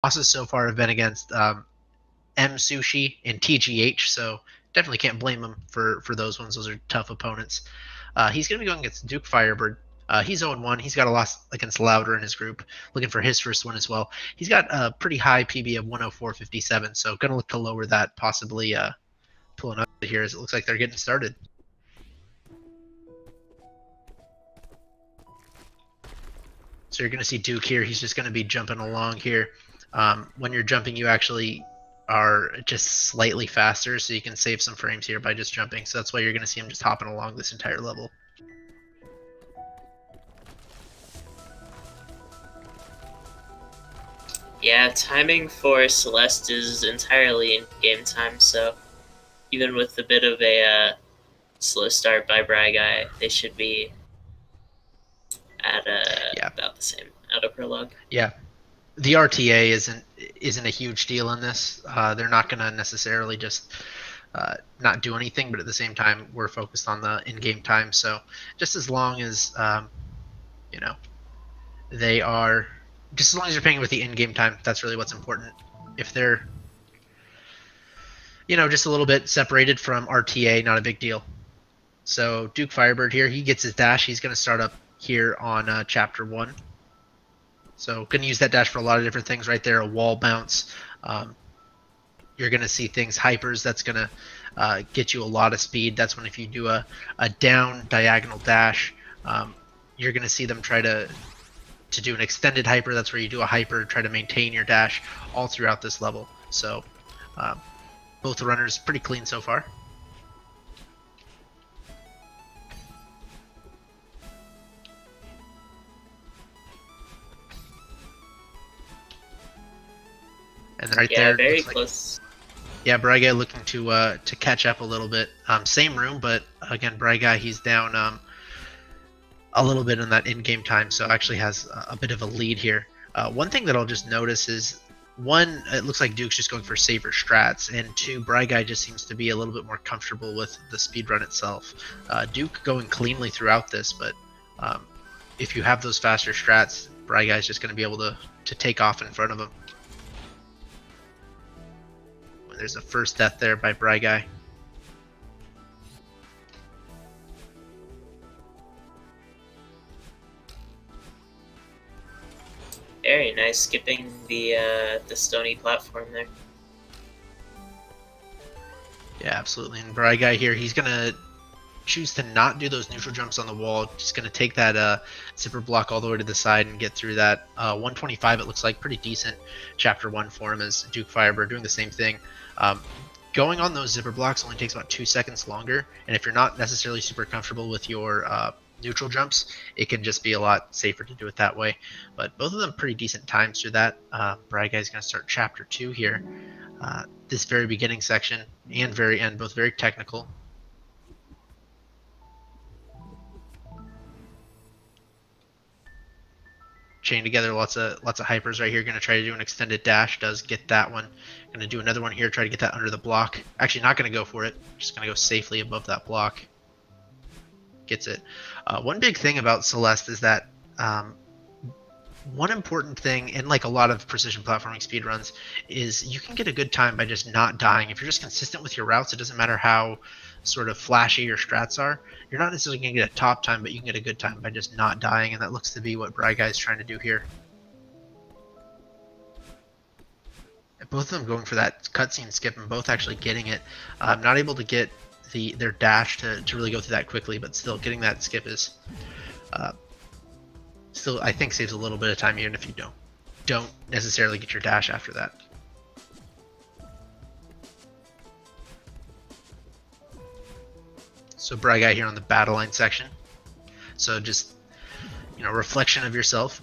losses so far have been against M Sushi and TGH, so definitely can't blame him for those ones. Those are tough opponents. He's going to be going against DukeFireBird. He's 0-1. He's got a loss against Louder in his group, looking for his first one as well. He's got a pretty high PB of 104.57, so going to look to lower that, possibly pulling up here as it looks like they're getting started. So you're going to see Duke here. He's just going to be jumping along here. When you're jumping, you actually are just slightly faster, so you can save some frames here by just jumping. So that's why you're going to see him just hopping along this entire level. Yeah, timing for Celeste is entirely in game time, so even with a bit of a slow start by Briguy, they should be at about the same out of prologue. Yeah. The RTA isn't a huge deal in this. They're not going to necessarily just not do anything, but at the same time, we're focused on the in-game time. So just as long as they are, just as long as you're paying with the in-game time, that's really what's important. If they're, just a little bit separated from RTA, not a big deal. So DukeFireBird here, he gets his dash. He's going to start up here on Chapter 1. So going to use that dash for a lot of different things right there. A wall bounce. You're going to see things, hypers, that's going to get you a lot of speed. That's when if you do a down diagonal dash, you're going to see them try to do an extended hyper. That's where you do a hyper, try to maintain your dash all throughout this level. So both runners pretty clean so far. And right there, very close. Yeah, Briguy looking to catch up a little bit. Same room, but again, Briguy, he's down a little bit in that in-game time, so actually has a bit of a lead here. One thing that I'll just notice is, one, it looks like Duke's just going for safer strats, and two, Briguy just seems to be a little bit more comfortable with the speedrun itself. Duke going cleanly throughout this, but if you have those faster strats, Briguy's just going to be able to take off in front of him. There's a first death there by Briguy. Very nice, skipping the stony platform there. Yeah, absolutely. And Briguy here, he's gonna choose to not do those neutral jumps on the wall. Just gonna take that zipper block all the way to the side and get through that. 125, it looks like, pretty decent Chapter 1 for him as DukeFireBird doing the same thing. Going on those zipper blocks only takes about 2 seconds longer, and if you're not necessarily super comfortable with your neutral jumps, it can just be a lot safer to do it that way. But both of them pretty decent times through that. Briguy's going to start Chapter 2 here. This very beginning section and very end, both very technical. Chain together, lots of hypers right here. Going to try to do an extended dash. Does get that one. Going to do another one here. Try to get that under the block. Actually, not going to go for it. Just going to go safely above that block. Gets it. One big thing about Celeste is that one important thing in like a lot of precision platforming speedruns is you can get a good time by just not dying. If you're just consistent with your routes, it doesn't matter how sort of flashy your strats are. You're not necessarily going to get a top time, but you can get a good time by just not dying, and that looks to be what Briguy is trying to do here. Both of them going for that cutscene skip and both actually getting it. Not able to get their dash to really go through that quickly, but still getting that skip is still, I think, saves a little bit of time even if you don't necessarily get your dash after that. So Briguy here on the battle line section. So just, reflection of yourself,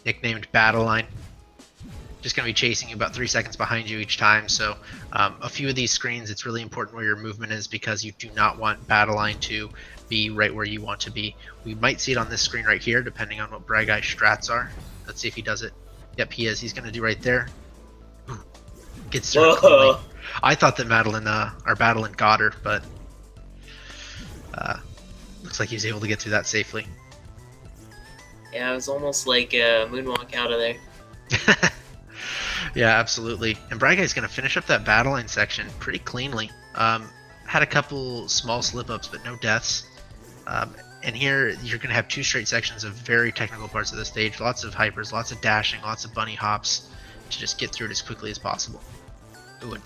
nicknamed battle line. Just going to be chasing you about 3 seconds behind you each time. So a few of these screens, it's really important where your movement is because you do not want battle line to be right where you want to be. We might see it on this screen right here, depending on what Briguy's strats are. Let's see if he does it. Yep, he is. He's going to do right there. Ooh, gets through cleanly. I thought that Battlein got her, but looks like he was able to get through that safely. Yeah, it was almost like a moonwalk out of there. Yeah, absolutely. And Briguy's going to finish up that battle line section pretty cleanly. Had a couple small slip-ups, but no deaths. And here you're going to have 2 straight sections of very technical parts of the stage. Lots of hypers, lots of dashing, lots of bunny hops to just get through it as quickly as possible. Ooh, and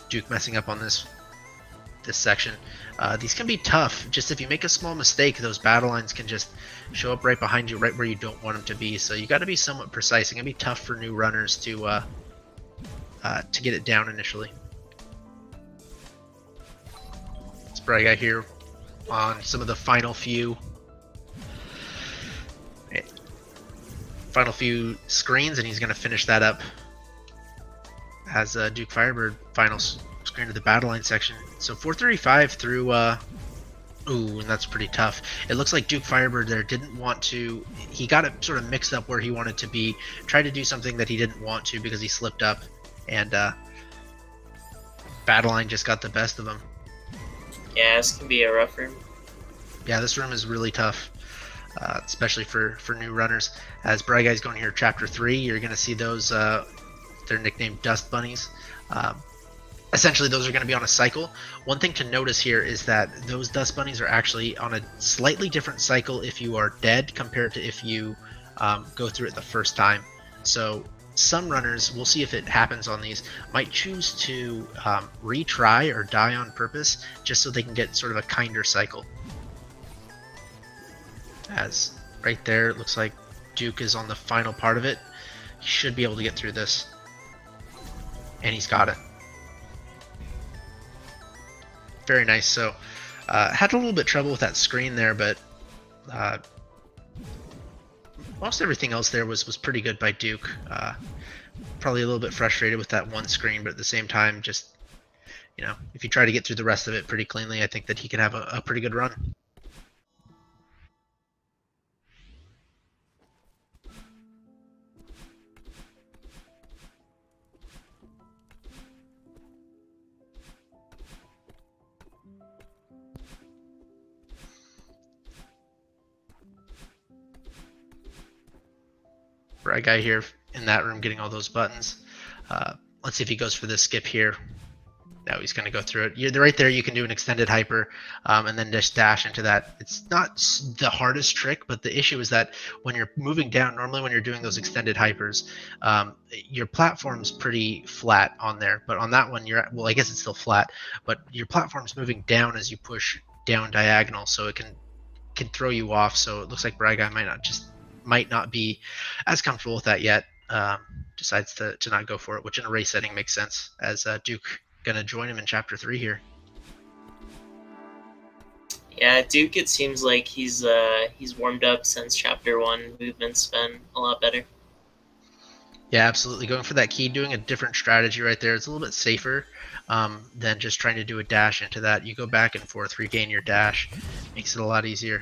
Duke messing up on this section. These can be tough. Just if you make a small mistake, those battle lines can just show up right behind you, right where you don't want them to be. So you got to be somewhat precise. It can be tough for new runners to get it down initially. This Briguy here on some of the final few screens, and he's going to finish that up as DukeFireBird final screen of the battle line section. So 435 through ooh, and that's pretty tough. It looks like DukeFireBird there didn't want to, he got it sort of mixed up where he wanted to be, tried to do something that he didn't want to because he slipped up, and battle line just got the best of him. Yeah, this can be a rough room. Yeah, this room is really tough, especially for new runners. As Briguy's going here, Chapter 3, you're going to see those, they're nicknamed Dust Bunnies. Essentially, those are going to be on a cycle. One thing to notice here is that those Dust Bunnies are actually on a slightly different cycle if you are dead compared to if you go through it the first time. So some runners, we'll see if it happens on these, might choose to retry or die on purpose just so they can get sort of a kinder cycle. As right there, it looks like Duke is on the final part of it. He should be able to get through this. And he's got it. Very nice. So, had a little bit of trouble with that screen there, but most everything else there was pretty good by Duke. Probably a little bit frustrated with that one screen, but at the same time, just, you know, if you try to get through the rest of it pretty cleanly, I think that he can have a pretty good run. Briguy here in that room getting all those buttons. Let's see if he goes for this skip here. No, he's going to go through it. You're right there. You can do an extended hyper and then just dash into that. It's not the hardest trick, but the issue is that when you're moving down, normally when you're doing those extended hypers, your platform's pretty flat on there. But on that one, well, I guess it's still flat, but your platform's moving down as you push down diagonal, so it can throw you off. So it looks like Briguy might not be as comfortable with that yet. Decides to not go for it, which in a race setting makes sense, as Duke gonna join him in Chapter 3 here. Yeah, Duke, it seems like he's warmed up since Chapter 1. Movement's been a lot better. Yeah, absolutely. Going for that key, doing a different strategy right there. It's a little bit safer than just trying to do a dash into that. You go back and forth, regain your dash. Makes it a lot easier.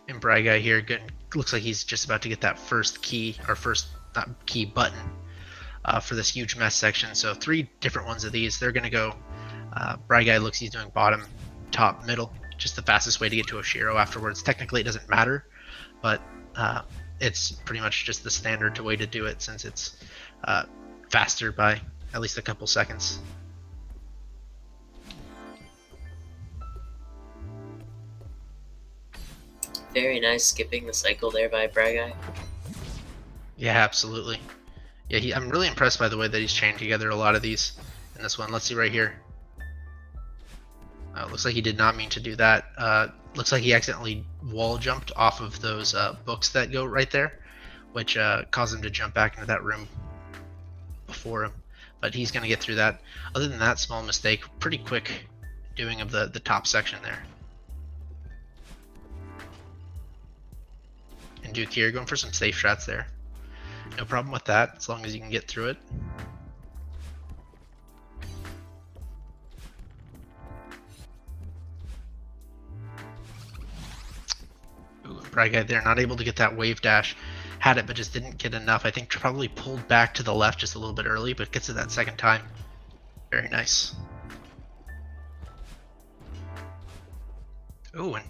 And Briguy here looks like he's just about to get that first key, or not key, button for this huge mess section. So 3 different ones of these. They're going to go, Briguy looks he's doing bottom, top, middle. Just the fastest way to get to a Shiro afterwards. Technically it doesn't matter, but it's pretty much just the standard way to do it, since it's faster by at least a couple seconds. Very nice skipping the cycle there by Briguy. Yeah, absolutely. Yeah, I'm really impressed by the way that he's chained together a lot of these in this one. Let's see right here. Looks like he did not mean to do that. Looks like he accidentally wall jumped off of those books that go right there, which caused him to jump back into that room before him. But he's going to get through that. Other than that small mistake, pretty quick doing of the top section there. And Duke here going for some safe shots there. No problem with that, as long as you can get through it. Ooh, Briguy there, not able to get that wave dash. Had it, but just didn't get enough. I think probably pulled back to the left just a little bit early, but gets it that second time. Very nice. Ooh, and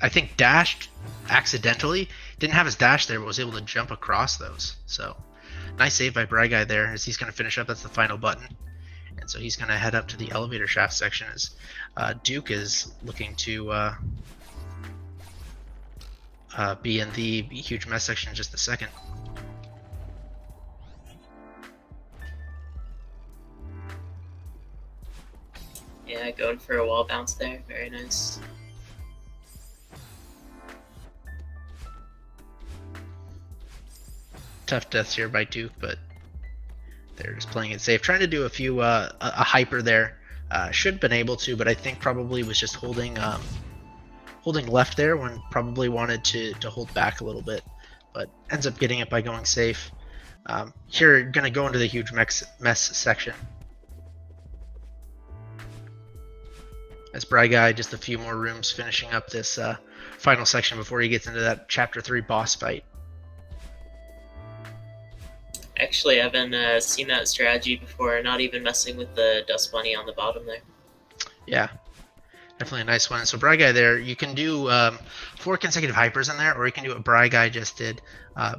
I think dashed accidentally. Didn't have his dash there, but was able to jump across those. So nice save by Briguy there as he's going to finish up. That's the final button. And so he's going to head up to the elevator shaft section as Duke is looking to be in the huge mess section in just a second. Yeah, going for a wall bounce there. Very nice. Tough deaths here by Duke, but they're just playing it safe. Trying to do a few a hyper there. Should have been able to, but I think probably was just holding holding left there when probably wanted to hold back a little bit, but ends up getting it by going safe. Here, going to go into the huge mess section. As Briguy, just a few more rooms finishing up this final section before he gets into that Chapter 3 boss fight. Actually, I haven't seen that strategy before, not even messing with the Dust Bunny on the bottom there. Yeah, definitely a nice one. So Briguy there, you can do 4 consecutive hypers in there, or you can do what Briguy just did.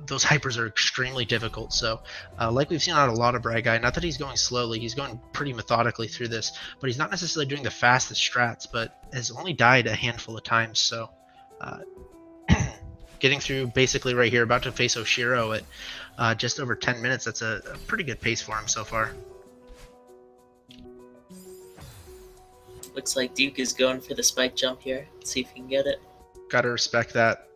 Those hypers are extremely difficult, so like we've seen on a lot of Briguy, not that he's going slowly, he's going pretty methodically through this, but he's not necessarily doing the fastest strats, but has only died a handful of times, so getting through basically right here, about to face Oshiro at just over 10 minutes. That's a pretty good pace for him so far. Looks like Duke is going for the spike jump here. Let's see if he can get it. Gotta respect that.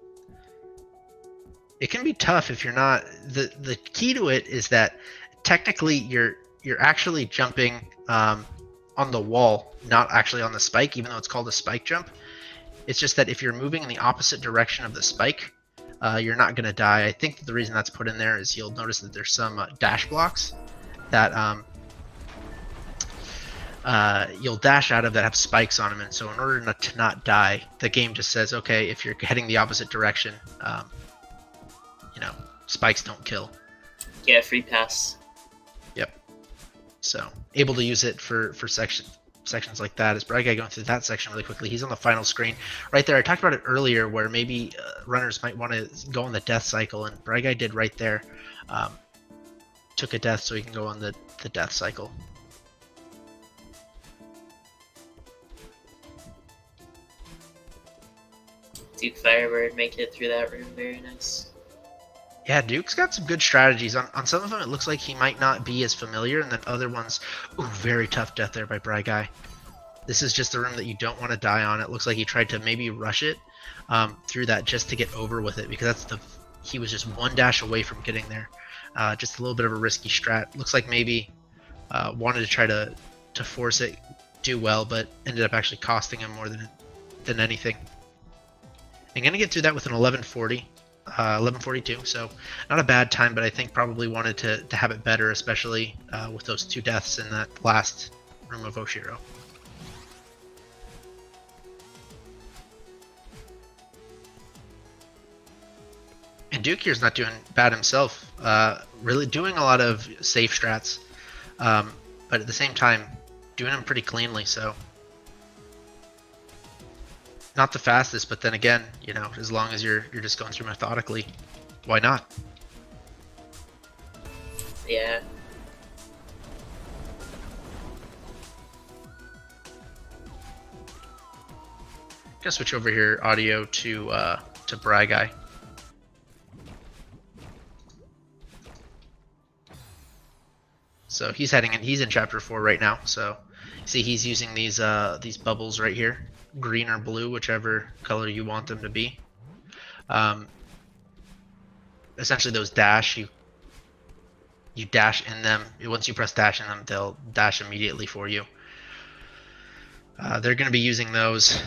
It can be tough if you're not. The key to it is that technically you're actually jumping on the wall, not actually on the spike, even though it's called a spike jump. It's just that if you're moving in the opposite direction of the spike, you're not gonna die. I think the reason that's put in there is you'll notice that there's some dash blocks that you'll dash out of that have spikes on them, and so in order to not die, the game just says, okay, if you're heading the opposite direction, you know, spikes don't kill. Yeah, free pass. Yep. So able to use it for sections like that. Is Briguy going through that section really quickly? He's on the final screen right there. I talked about it earlier where maybe runners might want to go on the death cycle, and Briguy did right there. Took a death so he can go on the death cycle. DukeFireBird making it through that room. Very nice. Yeah, Duke's got some good strategies. On some of them, it looks like he might not be as familiar, and then other ones, ooh, very tough death there by Briguy. This is just the room that you don't want to die on. It looks like he tried to maybe rush it through that just to get over with it, because he was just one dash away from getting there. Just a little bit of a risky strat. Looks like maybe wanted to try to force it, do well, but ended up actually costing him more than anything. I'm going to get through that with an 1140. 1142, so not a bad time, but I think probably wanted to have it better, especially with those 2 deaths in that last room of Oshiro. And Duke here's not doing bad himself, really doing a lot of safe strats, but at the same time doing them pretty cleanly, so not the fastest, but then again, you know, as long as you're just going through methodically, why not? Yeah. Gonna switch over here audio to Briguy. So he's in chapter 4 right now. So see, he's using these bubbles right here. Green or blue, whichever color you want them to be. Essentially those dash, you dash in them. Once you press dash in them, they'll dash immediately for you. They're going to be using those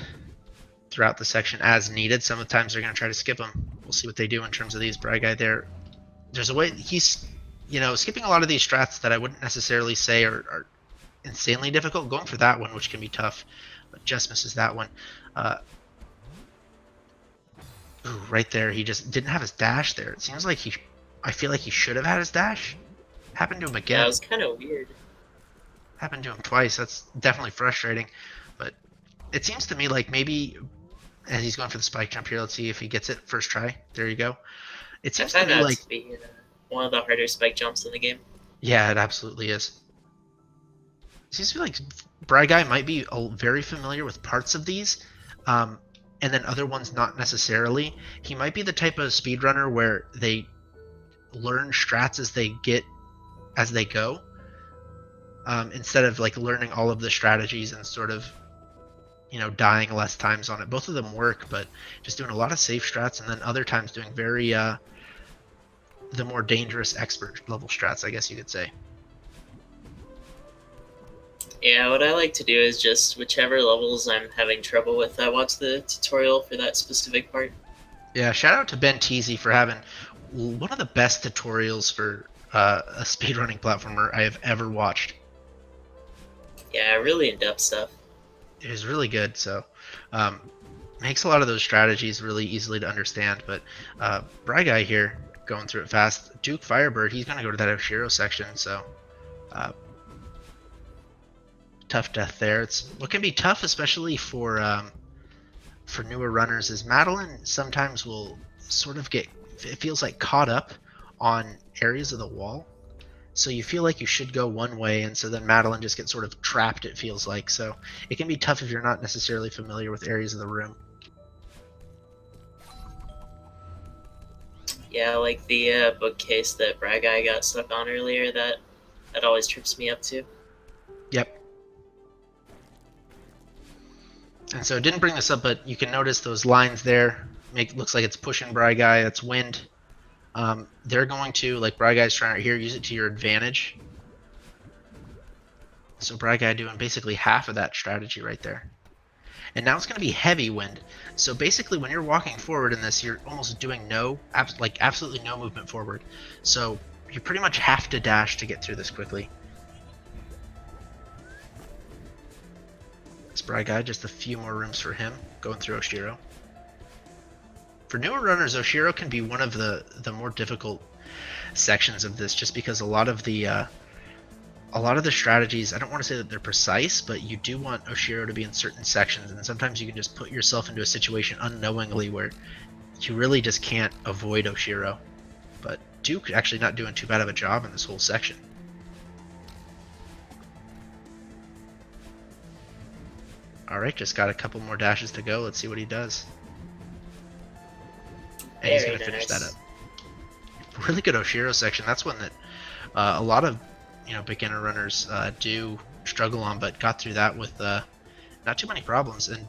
throughout the section as needed. Sometimes they're going to try to skip them. We'll see what they do in terms of these. Briguy there, there's a way he's, you know, skipping a lot of these strats that I wouldn't necessarily say are insanely difficult. Going for that one, which can be tough, but just misses that one. Ooh, right there, he just didn't have his dash there. It seems like I feel like he should have had his dash. Happened to him again. Yeah, it was kind of weird. Happened to him twice. That's definitely frustrating. But it seems to me like maybe And he's going for the spike jump here. Let's see if he gets it first try. There you go. It I seems to find be that like to be one of the harder spike jumps in the game. yeah, it absolutely is. It seems to be like Briguy might be very familiar with parts of these, and then other ones not necessarily. He might be the type of speedrunner where they learn strats as they go, instead of like learning all of the strategies and sort of dying less times on it. Both of them work, but just doing a lot of safe strats, and then other times doing very the more dangerous expert level strats, I guess you could say. Yeah, what I like to do is just whichever levels I'm having trouble with, I watch the tutorial for that specific part. Yeah, shout out to Ben Teasy for having one of the best tutorials for a speedrunning platformer I have ever watched. Yeah, really in-depth stuff. It was really good, so makes a lot of those strategies really easily to understand. But Briguy here, going through it fast. DukeFireBird, he's going to go to that Oshiro section, so tough death there. What can be tough, especially for newer runners, is Madeline sometimes will sort of get, it feels like, caught up on areas of the wall. So you feel like you should go one way, and so then Madeline just gets sort of trapped, it feels like. So it can be tough if you're not necessarily familiar with areas of the room. Yeah, like the bookcase that Briguy got stuck on earlier, that always trips me up too. Yep. And so it didn't bring this up, but you can notice those lines there. Looks like it's pushing Briguy. That's wind. They're going to, like Briguy's trying right here, use it to your advantage. So Briguy doing basically half of that strategy right there. And now it's going to be heavy wind. So basically when you're walking forward in this, you're almost doing absolutely no movement forward. So you pretty much have to dash to get through this quickly. This Briguy, just a few more rooms for him, going through Oshiro. For newer runners, Oshiro can be one of the more difficult sections of this, just because a lot of the strategies, I don't want to say that they're precise, but you do want Oshiro to be in certain sections, and sometimes you can just put yourself into a situation unknowingly where you really just can't avoid Oshiro. But Duke actually not doing too bad of a job in this whole section. Alright, just got a couple more dashes to go. Let's see what he does. And he's going to finish that up. Really good Oshiro section. That's one that a lot of beginner runners do struggle on, but got through that with not too many problems. And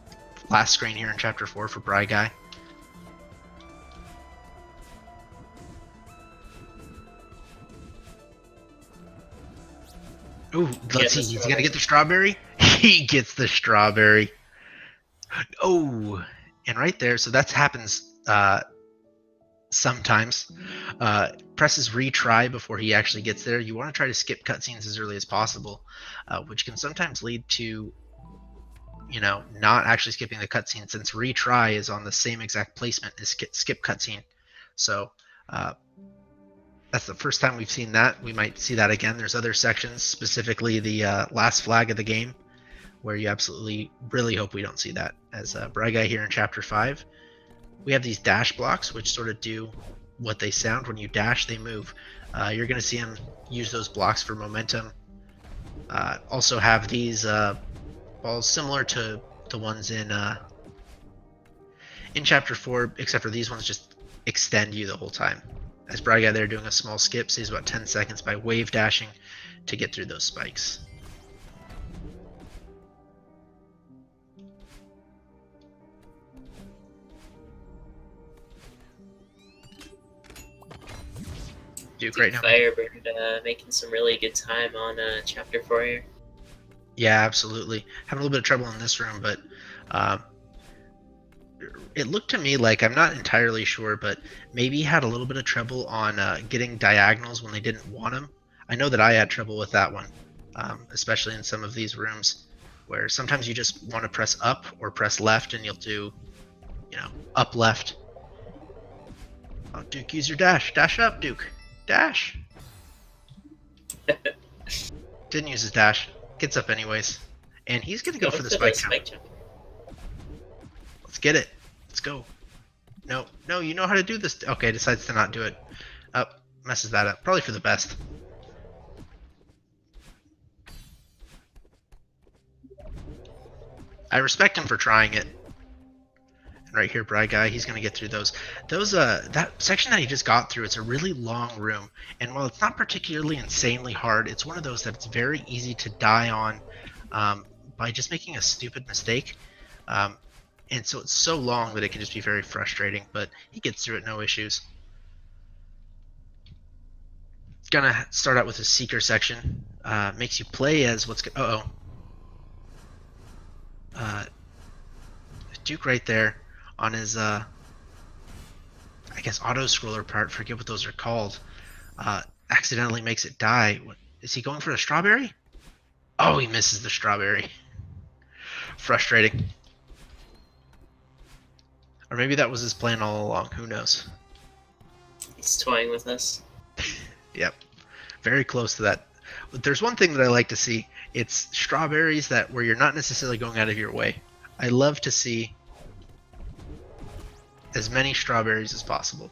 last screen here in Chapter 4 for Briguy. Ooh, let's see. He's going to get the strawberry. He gets the strawberry. Oh, and right there. So that happens sometimes. Presses retry before he actually gets there. You want to try to skip cutscenes as early as possible, which can sometimes lead to not actually skipping the cutscene, since retry is on the same exact placement as skip cutscene. So that's the first time we've seen that. We might see that again. There's other sections, specifically the last flag of the game, where you absolutely really hope we don't see that. As Briguy here in Chapter 5, we have these dash blocks, which sort of do what they sound. When you dash, they move. You're going to see him use those blocks for momentum. Also have these balls similar to the ones in Chapter 4, except for these ones just extend you the whole time. As Briguy there doing a small skip, saves about 10 seconds by wave dashing to get through those spikes. Duke right now. DukeFireBird making some really good time on Chapter 4 here. Yeah, absolutely. Having a little bit of trouble in this room, but it looked to me like, I'm not entirely sure, but maybe he had a little bit of trouble on getting diagonals when they didn't want them. I know that I had trouble with that one, especially in some of these rooms, where sometimes you just want to press up or press left, and you'll do, up left. Oh, Duke, use your dash. Dash up, Duke. Dash. Didn't use his dash. Gets up anyways. And he's going to go for the spike jump. Let's get it. Let's go. No, no, you know how to do this. Okay, decides to not do it. Messes that up. Probably for the best. I respect him for trying it. And right here, Briguy, he's gonna get through those. That section that he just got through, it's a really long room, and while it's not particularly insanely hard, it's one of those that it's very easy to die on by just making a stupid mistake. And so it's so long that it can just be very frustrating, but he gets through it no issues. Gonna start out with a Seeker section. Makes you play as what's... Duke right there on his, I guess, auto-scroller part, forget what those are called, accidentally makes it die. Is he going for a strawberry? Oh, he misses the strawberry. Frustrating. Or maybe that was his plan all along, who knows. He's toying with us. Yep. Very close to that. But there's one thing that I like to see. It's strawberries that where you're not necessarily going out of your way. I love to see as many strawberries as possible.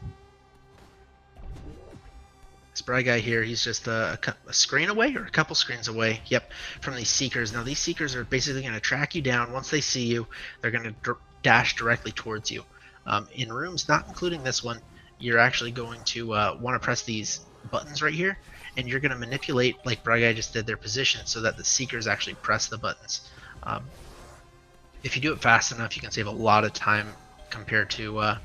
This Briguy here, he's just a screen away or a couple screens away. Yep, from these Seekers. Now these Seekers are basically going to track you down. Once they see you, they're going to dash directly towards you. In rooms, not including this one, you're actually going to want to press these buttons right here, and you're going to manipulate, like Briguy just did, their position so that the Seekers actually press the buttons. If you do it fast enough, you can save a lot of time compared to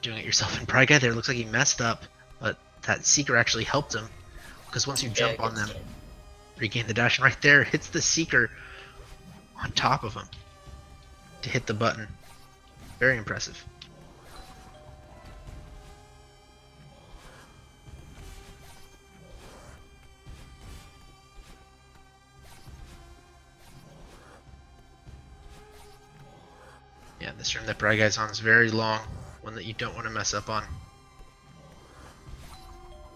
doing it yourself. And Briguy there looks like he messed up, but that Seeker actually helped him, because once you jump on them, regain the dash, and right there hits the Seeker on top of him to hit the button. Very impressive. Yeah, this room that Briguy's on is very long, one that you don't want to mess up on.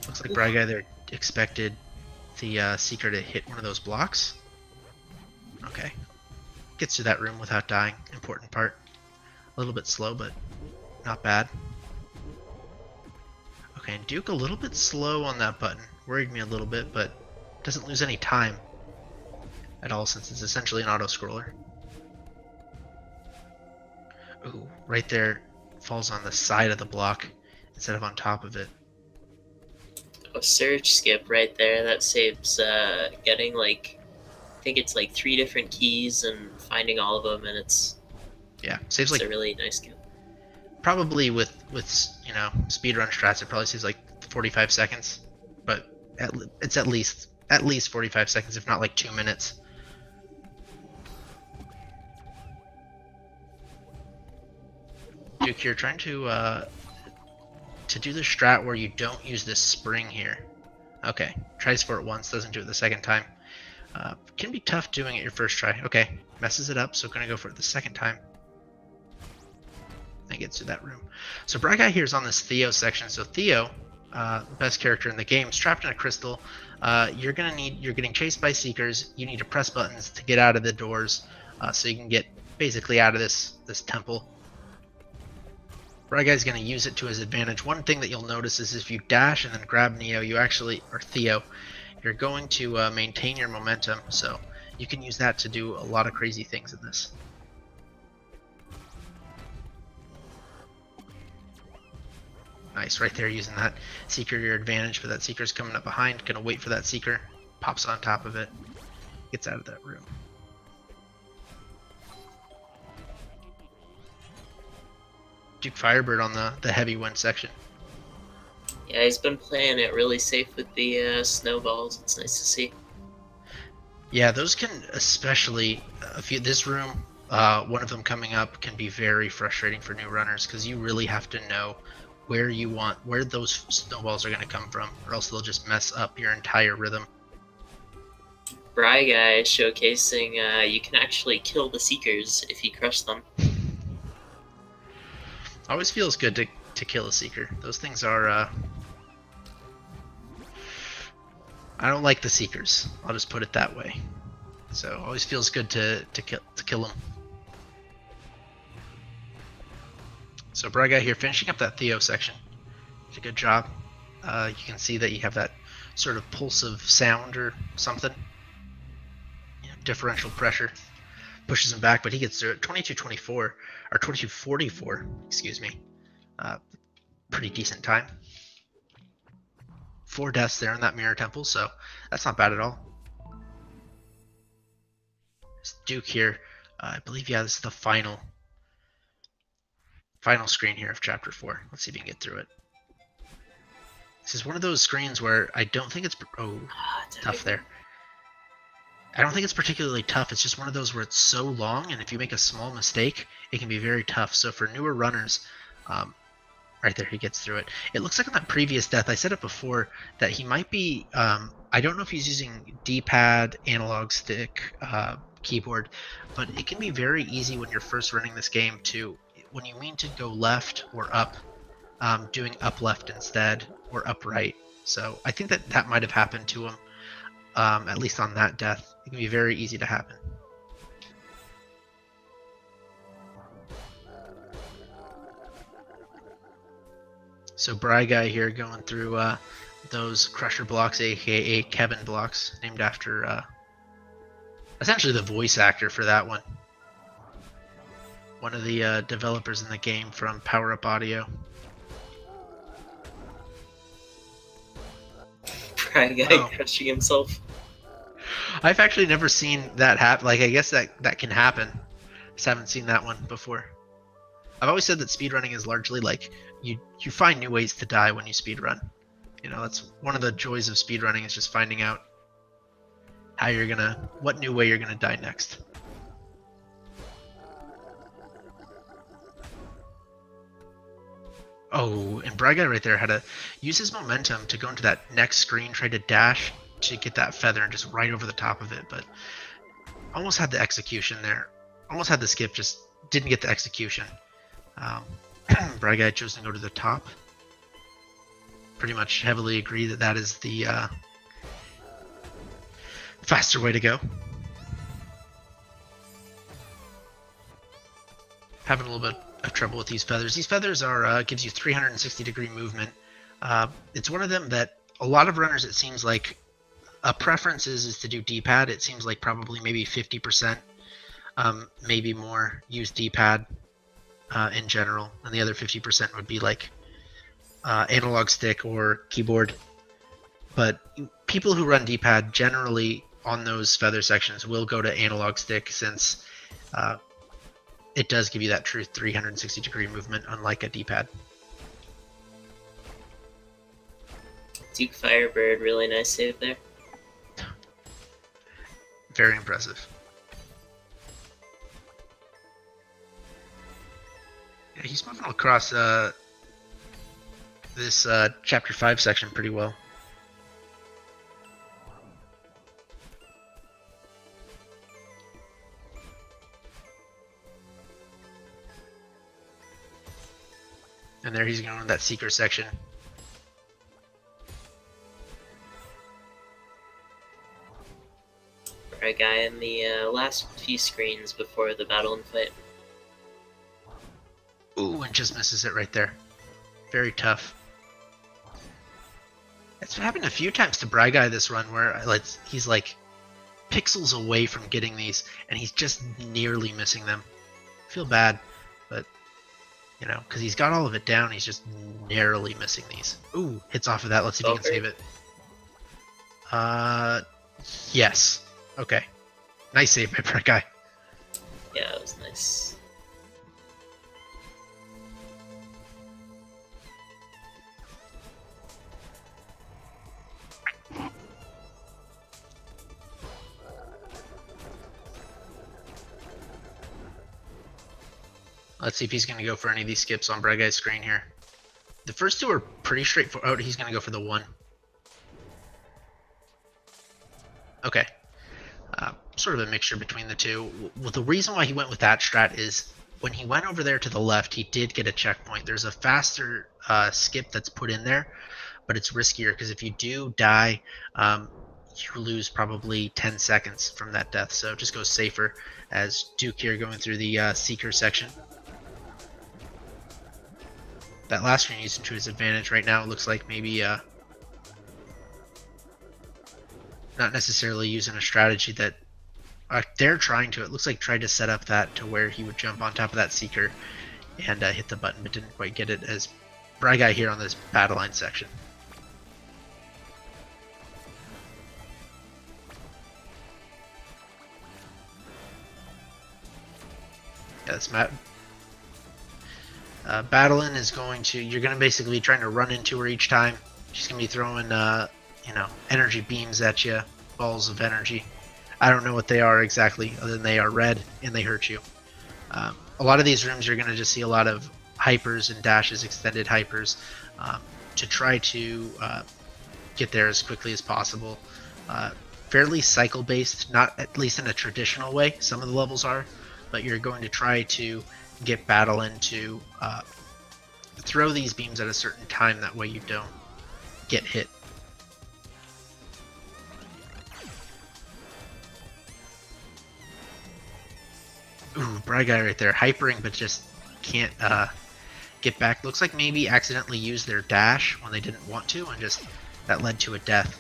Looks like Briguy there expected the Seeker to hit one of those blocks. Okay. Gets to that room without dying. Important part. A little bit slow, but not bad. Okay, and Duke a little bit slow on that button. Worried me a little bit, but doesn't lose any time at all since it's essentially an auto-scroller. Ooh, right there falls on the side of the block instead of on top of it. Oh, surge skip right there. That saves getting like, I think it's like 3 different keys and finding all of them, and it's saves like a really nice kill. Probably with you know, speedrun strats, it probably saves like 45 seconds, but it's at least 45 seconds, if not like 2 minutes. Duke, you're trying to do the strat where you don't use this spring here. Okay, tries for it once, doesn't do it the second time. Can be tough doing it your first try. Okay, messes it up, so gonna go for it the second time. And gets to that room. So Briguy here is on this Theo section. So Theo, best character in the game, is trapped in a crystal. You're getting chased by Seekers. You need to press buttons to get out of the doors, so you can get basically out of this temple. Briguy's going to use it to his advantage. One thing that you'll notice is if you dash and then grab Neo, or Theo, you're going to maintain your momentum, so you can use that to do a lot of crazy things in this. Nice, right there using that Seeker to your advantage, but that Seeker's coming up behind. Gonna wait for that Seeker, pops on top of it, gets out of that room. DukeFireBird on the heavy wind section. Yeah, he's been playing it really safe with the snowballs. It's nice to see. Yeah, those can, especially this room, one of them coming up can be very frustrating for new runners, because you really have to know where those snowballs are going to come from, or else they'll just mess up your entire rhythm. Briguy showcasing you can actually kill the Seekers if you crush them. Always feels good to kill a Seeker. Those things are I don't like the Seekers. I'll just put it that way. So always feels good to kill them. So Briguy here finishing up that Theo section. Did a good job. You can see that you have that sort of pulsive sound or something. You know, differential pressure pushes him back, but he gets through it. 22:24 or 22:44, excuse me. Pretty decent time. 4 deaths there in that mirror temple, so that's not bad at all. This Duke here, I believe, yeah, this is the final screen here of Chapter 4. Let's see if we can get through it. This is one of those screens where I don't think it's... Oh, tough there. I don't think it's particularly tough. It's just one of those where it's so long, and if you make a small mistake, it can be very tough. So for newer runners, right there, he gets through it. It looks like on that previous death, I said it before, that he might be... I don't know if he's using D-pad, analog stick, keyboard, but it can be very easy when you're first running this game to... When you mean to go left or up, doing up left instead, or up right. So I think that might have happened to him, at least on that death. It can be very easy to happen. So Briguy here going through those Crusher blocks, aka Kevin blocks, named after essentially the voice actor for that one. One of the developers in the game from Power Up Audio. Briguy crushing himself. I've actually never seen that happen. Like, I guess that can happen. Just haven't seen that one before. I've always said that speedrunning is largely like you find new ways to die when you speedrun. You know, that's one of the joys of speedrunning, is just finding out how you're gonna, what new way you're gonna die next. Oh, and Briguy right there had to use his momentum to go into that next screen, try to dash to get that feather and just right over the top of it, but almost had the execution there. Almost had the skip, just didn't get the execution. Briguy chose to go to the top. Pretty much heavily agree that that is the faster way to go. Having a little bit of trouble with these feathers. These feathers are gives you 360-degree movement. It's one of them that a lot of runners, it seems like, a preference is to do D-pad. It seems like probably maybe 50%, maybe more, use D-pad in general, and the other 50% would be like analog stick or keyboard. But people who run D-pad generally on those feather sections will go to analog stick, since it does give you that true 360-degree movement, unlike a D-pad. DukeFireBird, really nice save there. Very impressive. Yeah, he's moving across this Chapter 5 section pretty well. And there he's going to that Seeker section. Briguy in the last few screens before the battle and fight. Ooh, and just misses it right there. Very tough. It's happened a few times to Briguy this run, where he's like pixels away from getting these, and he's just nearly missing them. I feel bad, but you know, because he's got all of it down, he's just narrowly missing these. Ooh, hits off of that. Let's see if he can save it. Yes. Okay. Nice save by Briguy. Yeah, it was nice. Let's see if he's going to go for any of these skips on Briguy's screen here. The first two are pretty straightforward. Oh, he's going to go for the one. Okay. Sort of a mixture between the two. Well, the reason why he went with that strat is when he went over there to the left, he did get a checkpoint. There's a faster skip that's put in there, but it's riskier because if you do die, you lose probably 10 seconds from that death. So just go safer, as Duke here going through the Seeker section. that last screen used to his advantage. Right now it looks like maybe not necessarily using a strategy that they're trying to. It looks like tried to set up that to where he would jump on top of that Seeker and hit the button, but didn't quite get it, as Briguy here on this battle line section. Yeah, this map. Battling is going to, you're going to basically be trying to run into her each time. She's going to be throwing, you know, energy beams at you, balls of energy. I don't know what they are exactly, other than they are red and they hurt you. A lot of these rooms you're going to just see a lot of hypers and dashes, extended hypers, to try to get there as quickly as possible. Fairly cycle based, not at least in a traditional way. Some of the levels are, but you're going to try to get battle into throw these beams at a certain time, that way you don't get hit. Ooh, Briguy right there, hypering, but just can't get back. Looks like maybe accidentally used their dash when they didn't want to, and just that led to a death.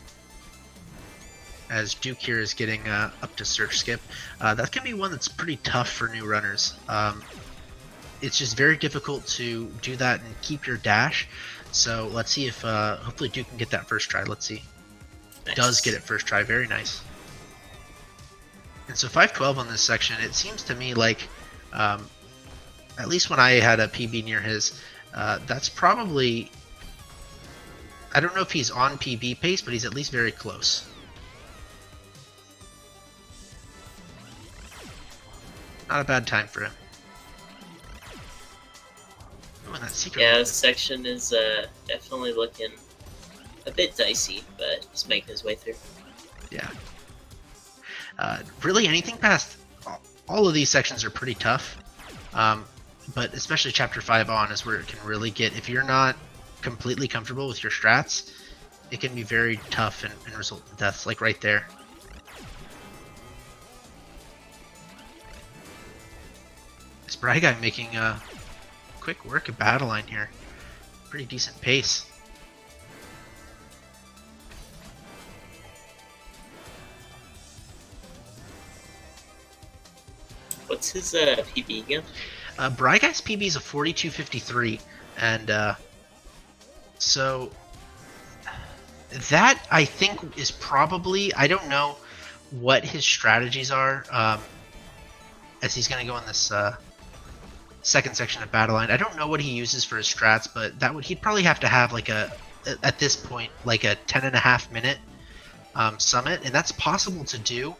As Duke here is getting up to Surf Skip. That can be one that's pretty tough for new runners. It's just very difficult to do that and keep your dash. So let's see if hopefully Duke can get that first try. Let's see. Nice. Does get it first try. Very nice. And so 512 on this section, it seems to me like, at least when I had a PB near his, that's probably, I don't know if he's on PB pace, but he's at least very close. Not a bad time for him. Ooh, and that secret. Yeah, this section is definitely looking a bit dicey, but he's making his way through. Yeah. Really, anything past all of these sections are pretty tough, but especially Chapter 5 on is where it can really get, if you're not completely comfortable with your strats, it can be very tough and result in deaths, like right there. This Briguy making quick work of battle line here. Pretty decent pace. What's his PB again? Briguy's PB is a 42.53, and so that I think is probably, I don't know what his strategies are, as he's going to go in this second section of battle line. I don't know what he uses for his strats, but that would, he'd probably have to have like a, at this point, like a 10.5 minute summit, and that's possible to do.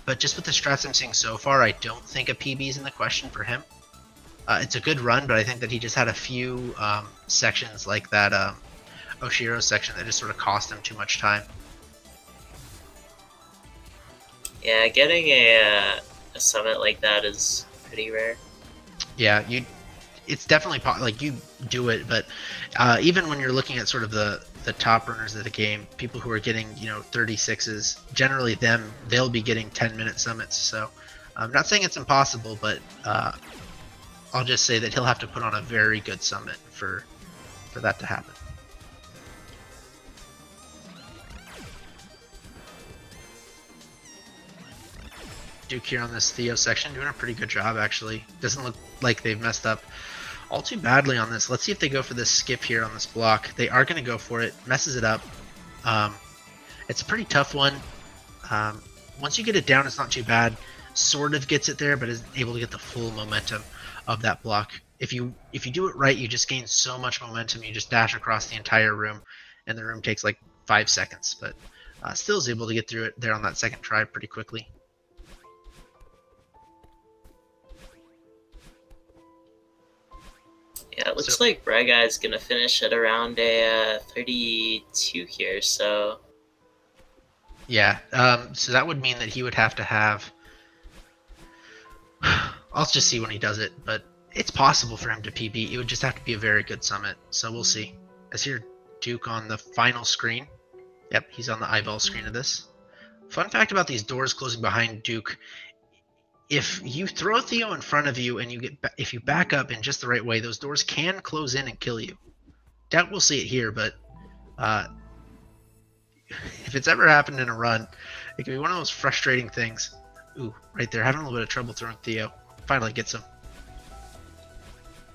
But just with the strats I'm seeing so far, I don't think a PB is in the question for him. It's a good run, but I think that he just had a few sections like that Oshiro section that just sort of cost him too much time. Yeah, getting a summit like that is pretty rare. Yeah, it's definitely like you do it, but even when you're looking at sort of the top runners of the game, people who are getting, you know, 36s, generally they'll be getting 10-minute summits. So I'm not saying it's impossible, but I'll just say that he'll have to put on a very good summit for that to happen. Duke here on this Theo section doing a pretty good job, actually. Doesn't look like they've messed up all too badly on this. Let's see if they go for this skip here on this block. They are going to go for it. Messes it up. It's a pretty tough one. Once you get it down, it's not too bad. Sort of gets it there, but isn't able to get the full momentum of that block. If you do it right, you just gain so much momentum. You just dash across the entire room, and the room takes like 5 seconds. But still is able to get through it there on that second try pretty quickly. Yeah, it looks like Briguy is going to finish at around a 32 here, so... Yeah, so that would mean that he would have to have... I'll just see when he does it, but it's possible for him to PB. It would just have to be a very good summit, so we'll see. As here, Duke on the final screen. Yep, he's on the eyeball screen of this. Fun fact about these doors closing behind Duke: if you throw Theo in front of you and if you back up in just the right way, those doors can close in and kill you. doubt we'll see it here, but if it's ever happened in a run, it can be one of those frustrating things. Ooh, right there, having a little bit of trouble throwing Theo. Finally gets him.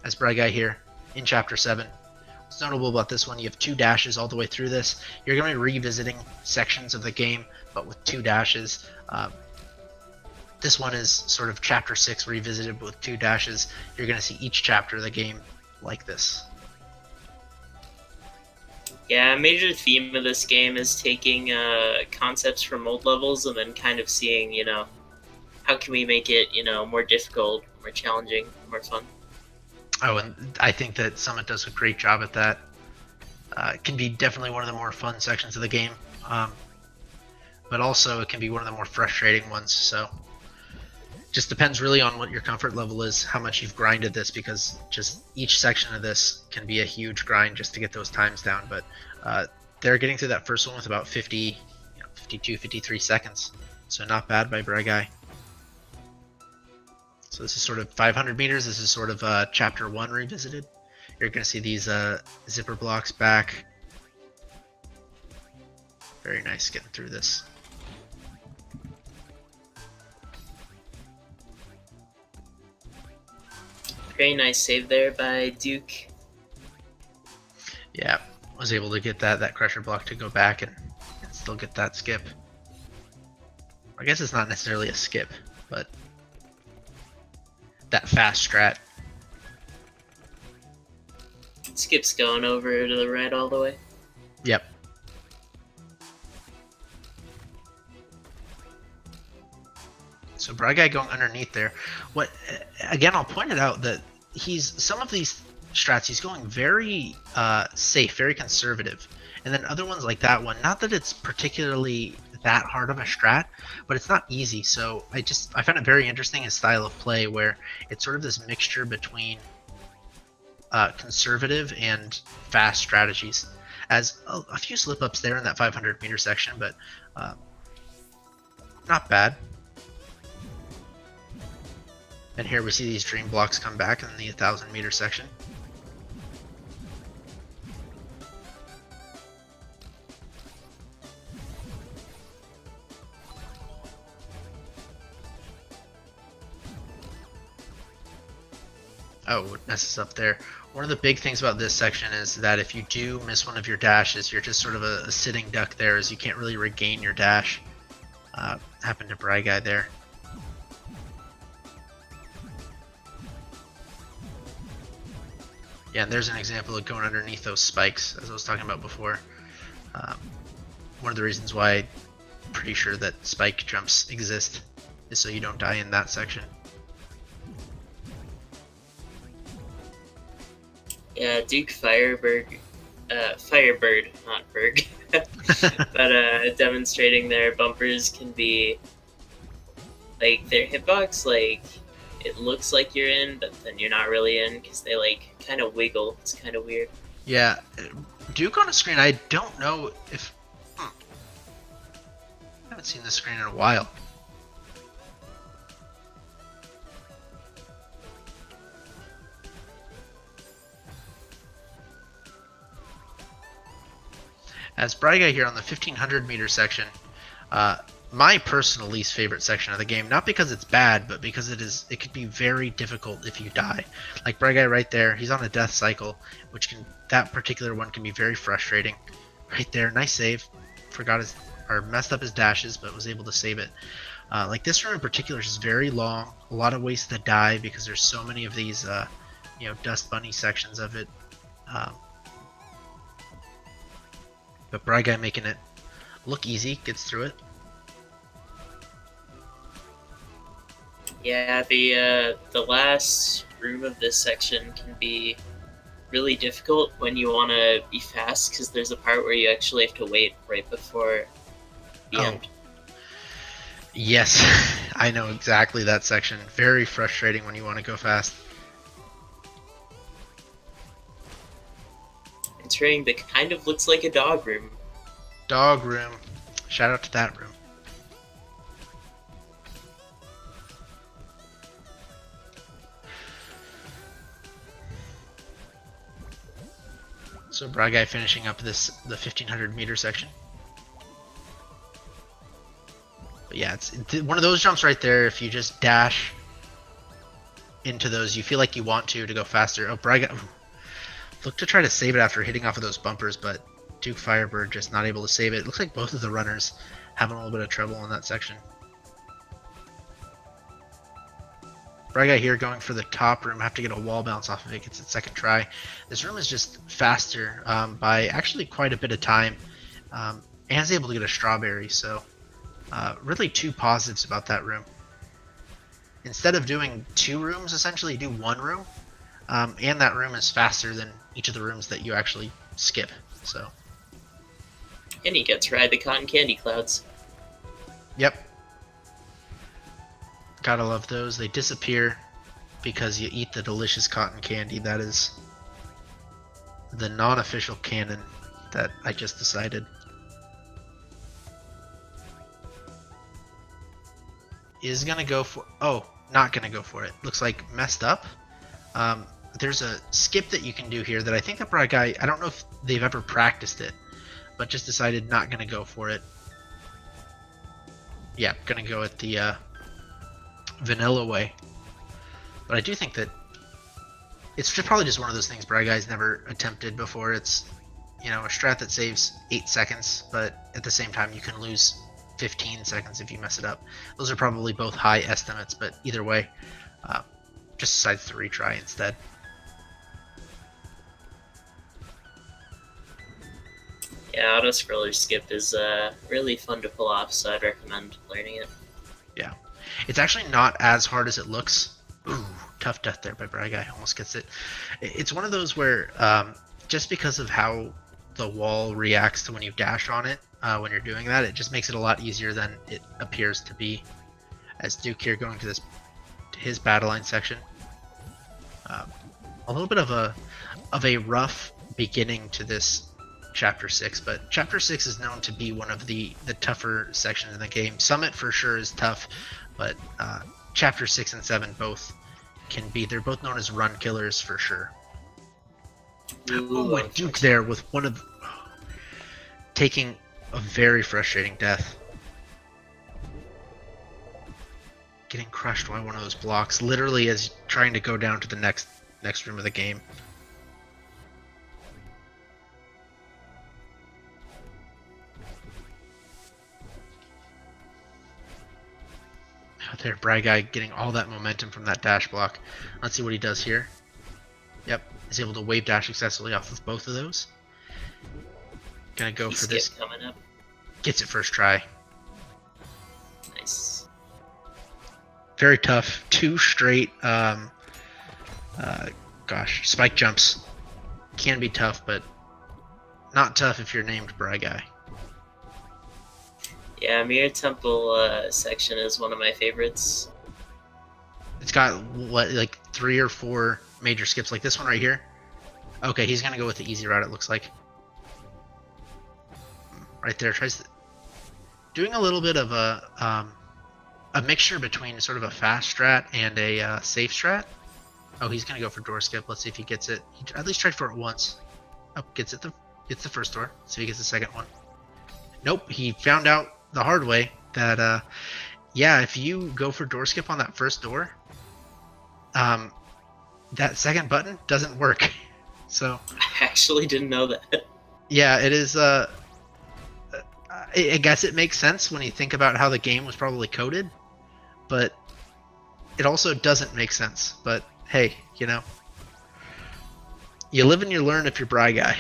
As Briguy here in Chapter 7. What's notable about this one, you have 2 dashes all the way through this. You're going to be revisiting sections of the game, but with 2 dashes. This one is sort of Chapter 6 revisited with 2 dashes. You're going to see each chapter of the game like this. Yeah, a major theme of this game is taking concepts from old levels and then kind of seeing, you know, how can we make it, you know, more difficult, more challenging, more fun. Oh, and I think that Summit does a great job at that. It can be definitely one of the more fun sections of the game, but also it can be one of the more frustrating ones, so just depends really on what your comfort level is, how much you've grinded this, because just each section of this can be a huge grind just to get those times down, but they're getting through that first one with about 50, 52, 53 seconds, so not bad by Briguy. So this is sort of 500 meters, this is sort of Chapter 1 revisited. You're going to see these zipper blocks back. Very nice getting through this. Very nice save there by Duke. Yeah, was able to get that crusher block to go back and still get that skip. I guess it's not necessarily a skip, but that fast strat. Skip's going over to the right all the way. Yep. So Briguy going underneath there. What again? I'll point it out that some of these strats he's going very safe, very conservative, and then other ones like that one. Not that it's particularly that hard of a strat, but it's not easy. So I found it very interesting his style of play, where it's sort of this mixture between conservative and fast strategies. As a few slip ups there in that 500 meter section, but not bad. And here we see these dream blocks come back in the 1000 meter section. Oh, what messes up there. One of the big things about this section is that if you do miss one of your dashes, you're just sort of a sitting duck there, as you can't really regain your dash. Happened to Briguy there. Yeah, and there's an example of going underneath those spikes, as I was talking about before. One of the reasons why I'm pretty sure that spike jumps exist is so you don't die in that section. Yeah, DukeFireBird, Firebird, not Berg, but demonstrating their bumpers can be, like, their hitbox, like, it looks like you're in, but then you're not really in, because they, like, kind of wiggle. It's kind of weird. Yeah, Duke on a screen, I don't know if... I haven't seen this screen in a while. As Briguy here on the 1500 meter section, my personal least favorite section of the game, not because it's bad, but because it could be very difficult if you die. Like Briguy right there, he's on a death cycle, that particular one can be very frustrating. Right there, nice save. Messed up his dashes, but was able to save it. Like this room in particular is very long, a lot of ways to die because there's so many of these, Dust Bunny sections of it. But Briguy making it look easy, gets through it. Yeah, the last room of this section can be really difficult when you want to be fast, because there's a part where you actually have to wait right before the end. Yes, I know exactly that section. Very frustrating when you want to go fast. Entering that kind of looks like a dog room. Dog room. Shout out to that room. So Briguy finishing up the 1500 meter section. But yeah, it's one of those jumps right there. If you just dash into those, you feel like you want to go faster. Oh, Briguy look to try to save it after hitting off of those bumpers, but DukeFireBird just not able to save it. Looks like both of the runners having a little bit of trouble in that section. Briguy here going for the top room, have to get a wall bounce off of it, gets its second try. This room is just faster by actually quite a bit of time, and is able to get a strawberry, so really two positives about that room. Instead of doing two rooms, essentially do one room, and that room is faster than each of the rooms that you actually skip. So. And he gets to ride the cotton candy clouds. Yep. Gotta love those. They disappear because you eat the delicious cotton candy. That is the non-official canon that I just decided. Is gonna go for... Oh, not gonna go for it. Looks like messed up. There's a skip that you can do here that I think that Briguy... I don't know if they've ever practiced it, but just decided not gonna go for it. Yeah, gonna go at the vanilla way. But I do think that it's probably just one of those things Briguy's never attempted before. It's, you know, a strat that saves 8 seconds, but at the same time you can lose 15 seconds if you mess it up. Those are probably both high estimates, but either way, just decides to retry instead. Yeah, auto scroller skip is really fun to pull off, so I'd recommend learning it. Yeah, it's actually not as hard as it looks. Ooh, tough death there by Briguy, almost gets it. It's one of those where just because of how the wall reacts to when you dash on it, when you're doing that, it just makes it a lot easier than it appears to be. As Duke here going to his battle line section, a little bit of a rough beginning to this Chapter 6, but Chapter 6 is known to be one of the tougher sections in the game. Summit for sure is tough, but Chapter 6 and 7 both can be. They're both known as run killers for sure. Oh, and Duke there with one of taking a very frustrating death. Getting crushed by one of those blocks, literally as trying to go down to the next room of the game. There, Briguy getting all that momentum from that dash block. Let's see what he does here. Yep, is able to wave dash successfully off of both of those. Gonna go for this. Coming up. Gets it first try. Nice. Very tough. 2 straight, spike jumps. Can be tough, but not tough if you're named Briguy. Yeah, Mirror Temple section is one of my favorites. It's got, what, like 3 or 4 major skips, like this one right here. Okay, he's gonna go with the easy route, it looks like. Right there, doing a little bit of a mixture between sort of a fast strat and a safe strat. Oh, he's gonna go for door skip. Let's see if he gets it. He at least tried for it once. Oh, gets the first door. So he gets the second one. Nope, he found out the hard way that yeah, if you go for door skip on that first door, that second button doesn't work. So I actually didn't know that. Yeah, it is. I guess it makes sense when you think about how the game was probably coded, but it also doesn't make sense. But hey, you know, you live and you learn if you're Briguy.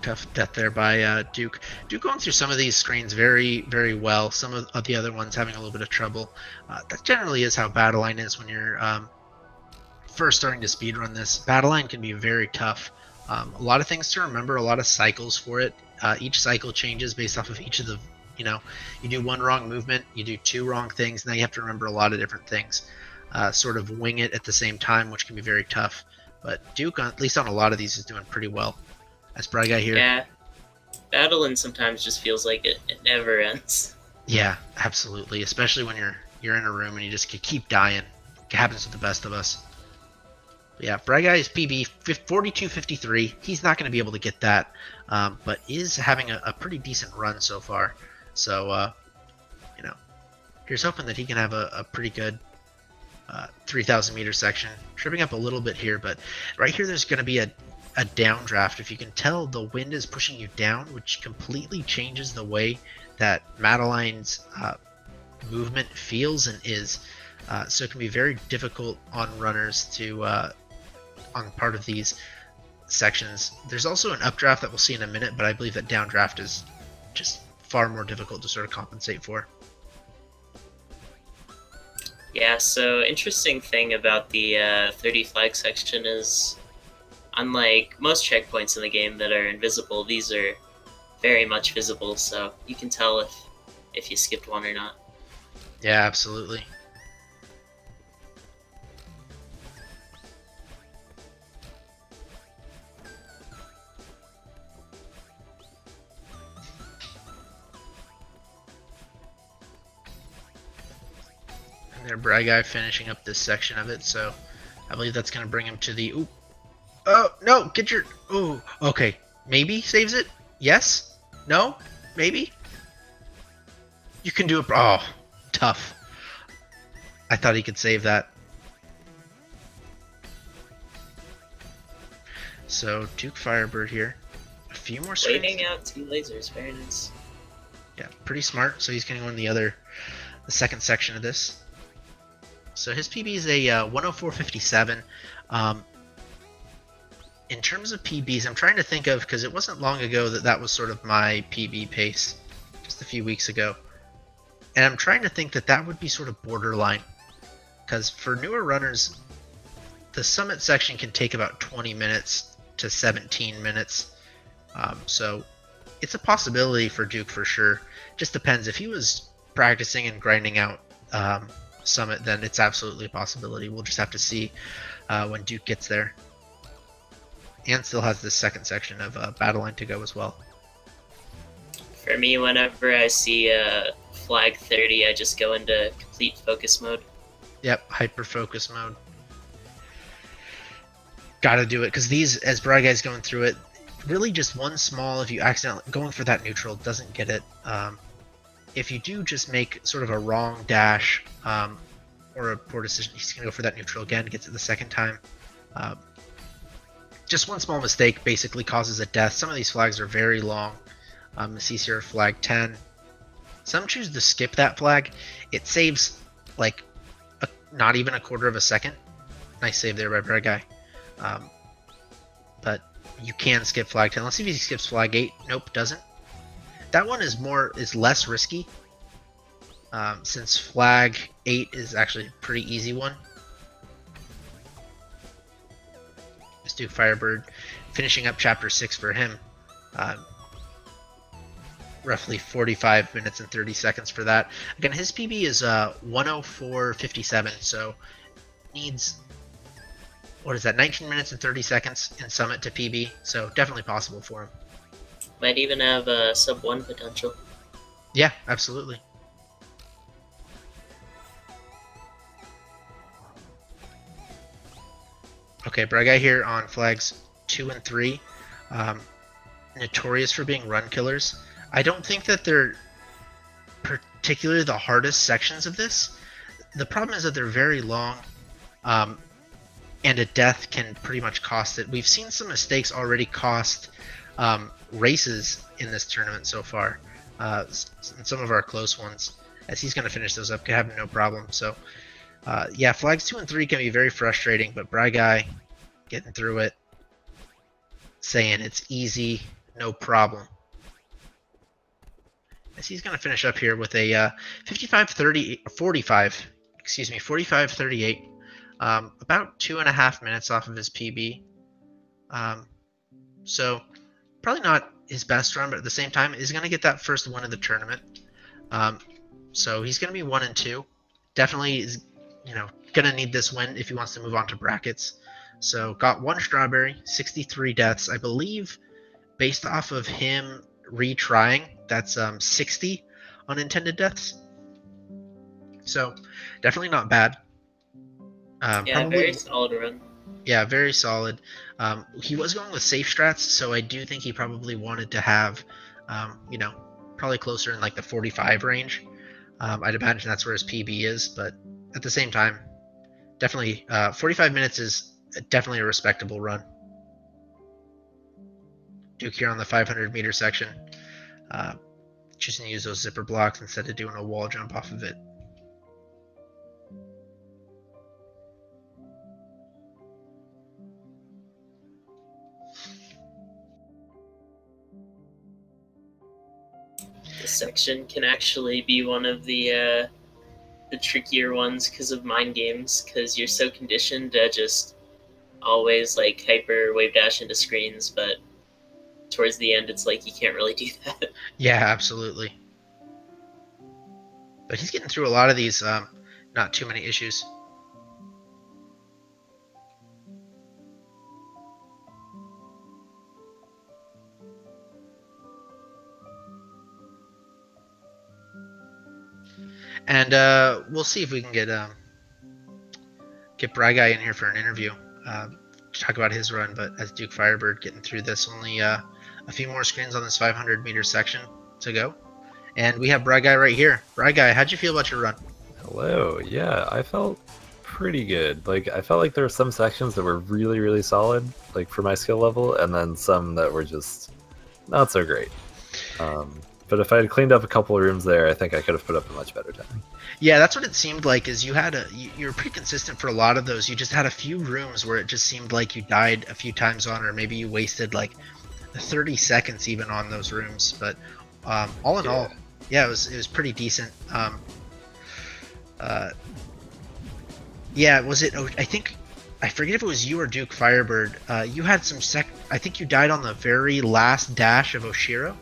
Tough death there by Duke. Duke going through some of these screens very, very well. Some of the other ones having a little bit of trouble. That generally is how battle line is when you're first starting to speedrun this. Battle line can be very tough. A lot of things to remember, a lot of cycles for it. Each cycle changes based off of each of the, you know, you do 1 wrong movement, you do 2 wrong things, now you have to remember a lot of different things. Sort of wing it at the same time, which can be very tough. But Duke, at least on a lot of these, is doing pretty well. That's Briguy here. Yeah, battling sometimes just feels like it never ends. Yeah, absolutely. Especially when you're in a room and you just keep dying. It happens to the best of us. But yeah, Briguy's PB 42.53. He's not going to be able to get that, but is having a pretty decent run so far. So, you know, here's hoping that he can have a pretty good 3,000 meter section. Tripping up a little bit here, but right here there's going to be a downdraft. If you can tell, the wind is pushing you down, which completely changes the way that Madeline's movement feels and is. So it can be very difficult on runners to on part of these sections. There's also an updraft that we'll see in a minute, but I believe that downdraft is just far more difficult to sort of compensate for. Yeah, so interesting thing about the 30 flag section is, unlike most checkpoints in the game that are invisible, these are very much visible, so you can tell if you skipped one or not. Yeah, absolutely. And there, Briguy finishing up this section of it, so I believe that's going to bring him to the... Ooh. Oh, no, get your... Ooh, okay. Maybe saves it? Yes? No? Maybe? You can do it... Oh, tough. I thought he could save that. So, DukeFireBird here. A few more screens. Waiting out 2 lasers, very nice. Yeah, pretty smart. So he's going to go in the second section of this. So his PB is a 104.57. In terms of PBs, I'm trying to think of, because it wasn't long ago that was sort of my PB pace, just a few weeks ago. And I'm trying to think that would be sort of borderline. Because for newer runners, the summit section can take about 20 minutes to 17 minutes. So it's a possibility for Duke for sure. Just depends. If he was practicing and grinding out summit, then it's absolutely a possibility. We'll just have to see when Duke gets there. And still has this second section of battle line to go as well. For me, whenever I see flag 30, I just go into complete focus mode. Yep, hyper focus mode. Gotta do it, because these, as Briguy's going through it, really just one small, if you accidentally, going for that neutral, doesn't get it. If you do just make sort of a wrong dash, or a poor decision, he's gonna go for that neutral again, gets it the second time. Just one small mistake basically causes a death. Some of these flags are very long. See here, flag 10. Some choose to skip that flag. It saves like not even a quarter of a second. Nice save there by Briguy. But you can skip flag 10. Let's see if he skips flag 8. Nope, doesn't. That one is less risky, since flag 8 is actually a pretty easy one. DukeFireBird finishing up chapter 6 for him. Roughly 45 minutes and 30 seconds for that. Again, his PB is 104.57, so needs, what is that, 19 minutes and 30 seconds in summit to PB, so definitely possible for him. Might even have sub 1 potential. Yeah, absolutely. Okay, Briguy here on flags 2 and 3. Notorious for being run killers. I don't think that they're particularly the hardest sections of this. The problem is that they're very long, and a death can pretty much cost it. We've seen some mistakes already cost races in this tournament so far, some of our close ones. As he's going to finish those up, could have no problem. So, yeah, flags 2 and 3 can be very frustrating, but Briguy getting through it, saying it's easy, no problem. As he's going to finish up here with a 45-38, about 2.5 minutes off of his PB. So probably not his best run, but at the same time, he's going to get that first win of the tournament. So he's going to be 1 and 2. Definitely is, going to need this win if he wants to move on to brackets. So got 1 strawberry, 63 deaths, I believe, based off of him retrying. That's 60 unintended deaths. So definitely not bad. Yeah, Probably, very solid run. yeah, very solid. He was going with safe strats, so I do think he probably wanted to have, you know, probably closer in like the 45 range. I'd imagine that's where his PB is, but at the same time, definitely 45 minutes is definitely a respectable run. Duke here on the 500-meter section, choosing to use those zipper blocks instead of doing a wall jump off of it. This section can actually be one of the trickier ones because of mind games, because you're so conditioned to just always like hyper wave dash into screens, but towards the end it's like you can't really do that. Yeah, absolutely. But he's getting through a lot of these, not too many issues. And we'll see if we can get Briguy in here for an interview, talk about his run. But as DukeFireBird getting through this, only a few more screens on this 500-meter section to go. And we have Briguy right here. Briguy, how'd you feel about your run? Hello. Yeah, I felt pretty good. Like, I felt like there were some sections that were really, really solid, like for my skill level, and then some that were just not so great. But if I had cleaned up a couple of rooms there, I think I could have put up a much better time. Yeah, that's what it seemed like. Is you had you were pretty consistent for a lot of those. You just had a few rooms where it just seemed like you died a few times on, or maybe you wasted like 30 seconds even on those rooms. But all in all, yeah, it was pretty decent. Yeah, was it? I think I forget if it was you or DukeFireBird. You had some I think you died on the very last dash of Oshiro.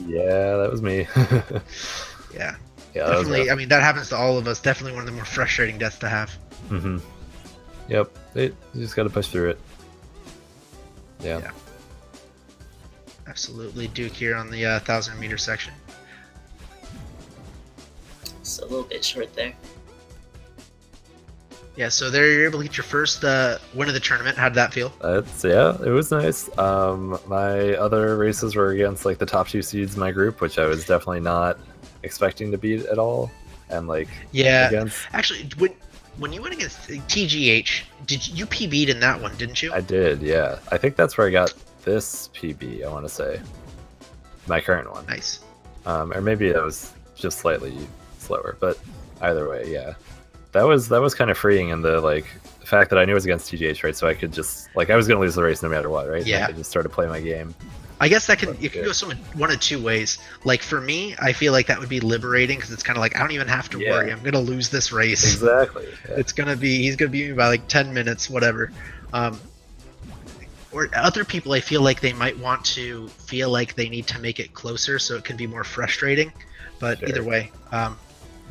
Yeah, that was me. Yeah. Yeah, definitely. I mean, that happens to all of us. Definitely one of the more frustrating deaths to have. Mm-hmm. Yep. You just got to push through it. Yeah. Absolutely. Duke here on the 1,000-meter section. It's a little bit short there. Yeah, so there you're able to get your first win of the tournament. How'd that feel? Yeah, it was nice. My other races were against like the top 2 seeds in my group, which I was definitely not expecting to beat at all. And like, yeah, actually, when you went against TGH, did you PB'd in that one, didn't you? I did, yeah. I think that's where I got this PB, I want to say. My current one. Nice. Or maybe that was just slightly slower, but either way, yeah. That was kind of freeing in the like fact that I knew it was against TGH, right? So I could just like I was gonna lose the race no matter what, right? Yeah. I could just start to play my game. I guess that can go one of two ways. Like for me, I feel like that would be liberating because it's kind of like I don't even have to worry. I'm gonna lose this race. Exactly. Yeah. He's gonna beat me by like 10 minutes, whatever. Or other people, I feel like they might want to feel like they need to make it closer, so it can be more frustrating. But either way,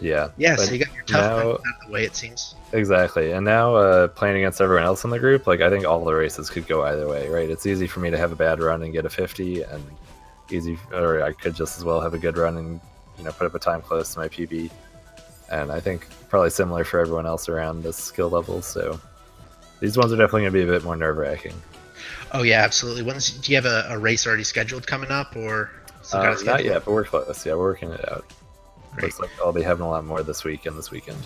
yeah. So you got your tough one out of the way, it seems. Exactly. And now playing against everyone else in the group, like I think all the races could go either way, right? It's easy for me to have a bad run and get a 50, and or I could just as well have a good run and put up a time close to my PB. And I think probably similar for everyone else around this skill level. So these ones are definitely going to be a bit more nerve-wracking. Oh yeah, absolutely. Do you have a race already scheduled coming up, or not yet? But we're close. Yeah, we're working it out. Great. Looks like I'll be having a lot more this week and this weekend.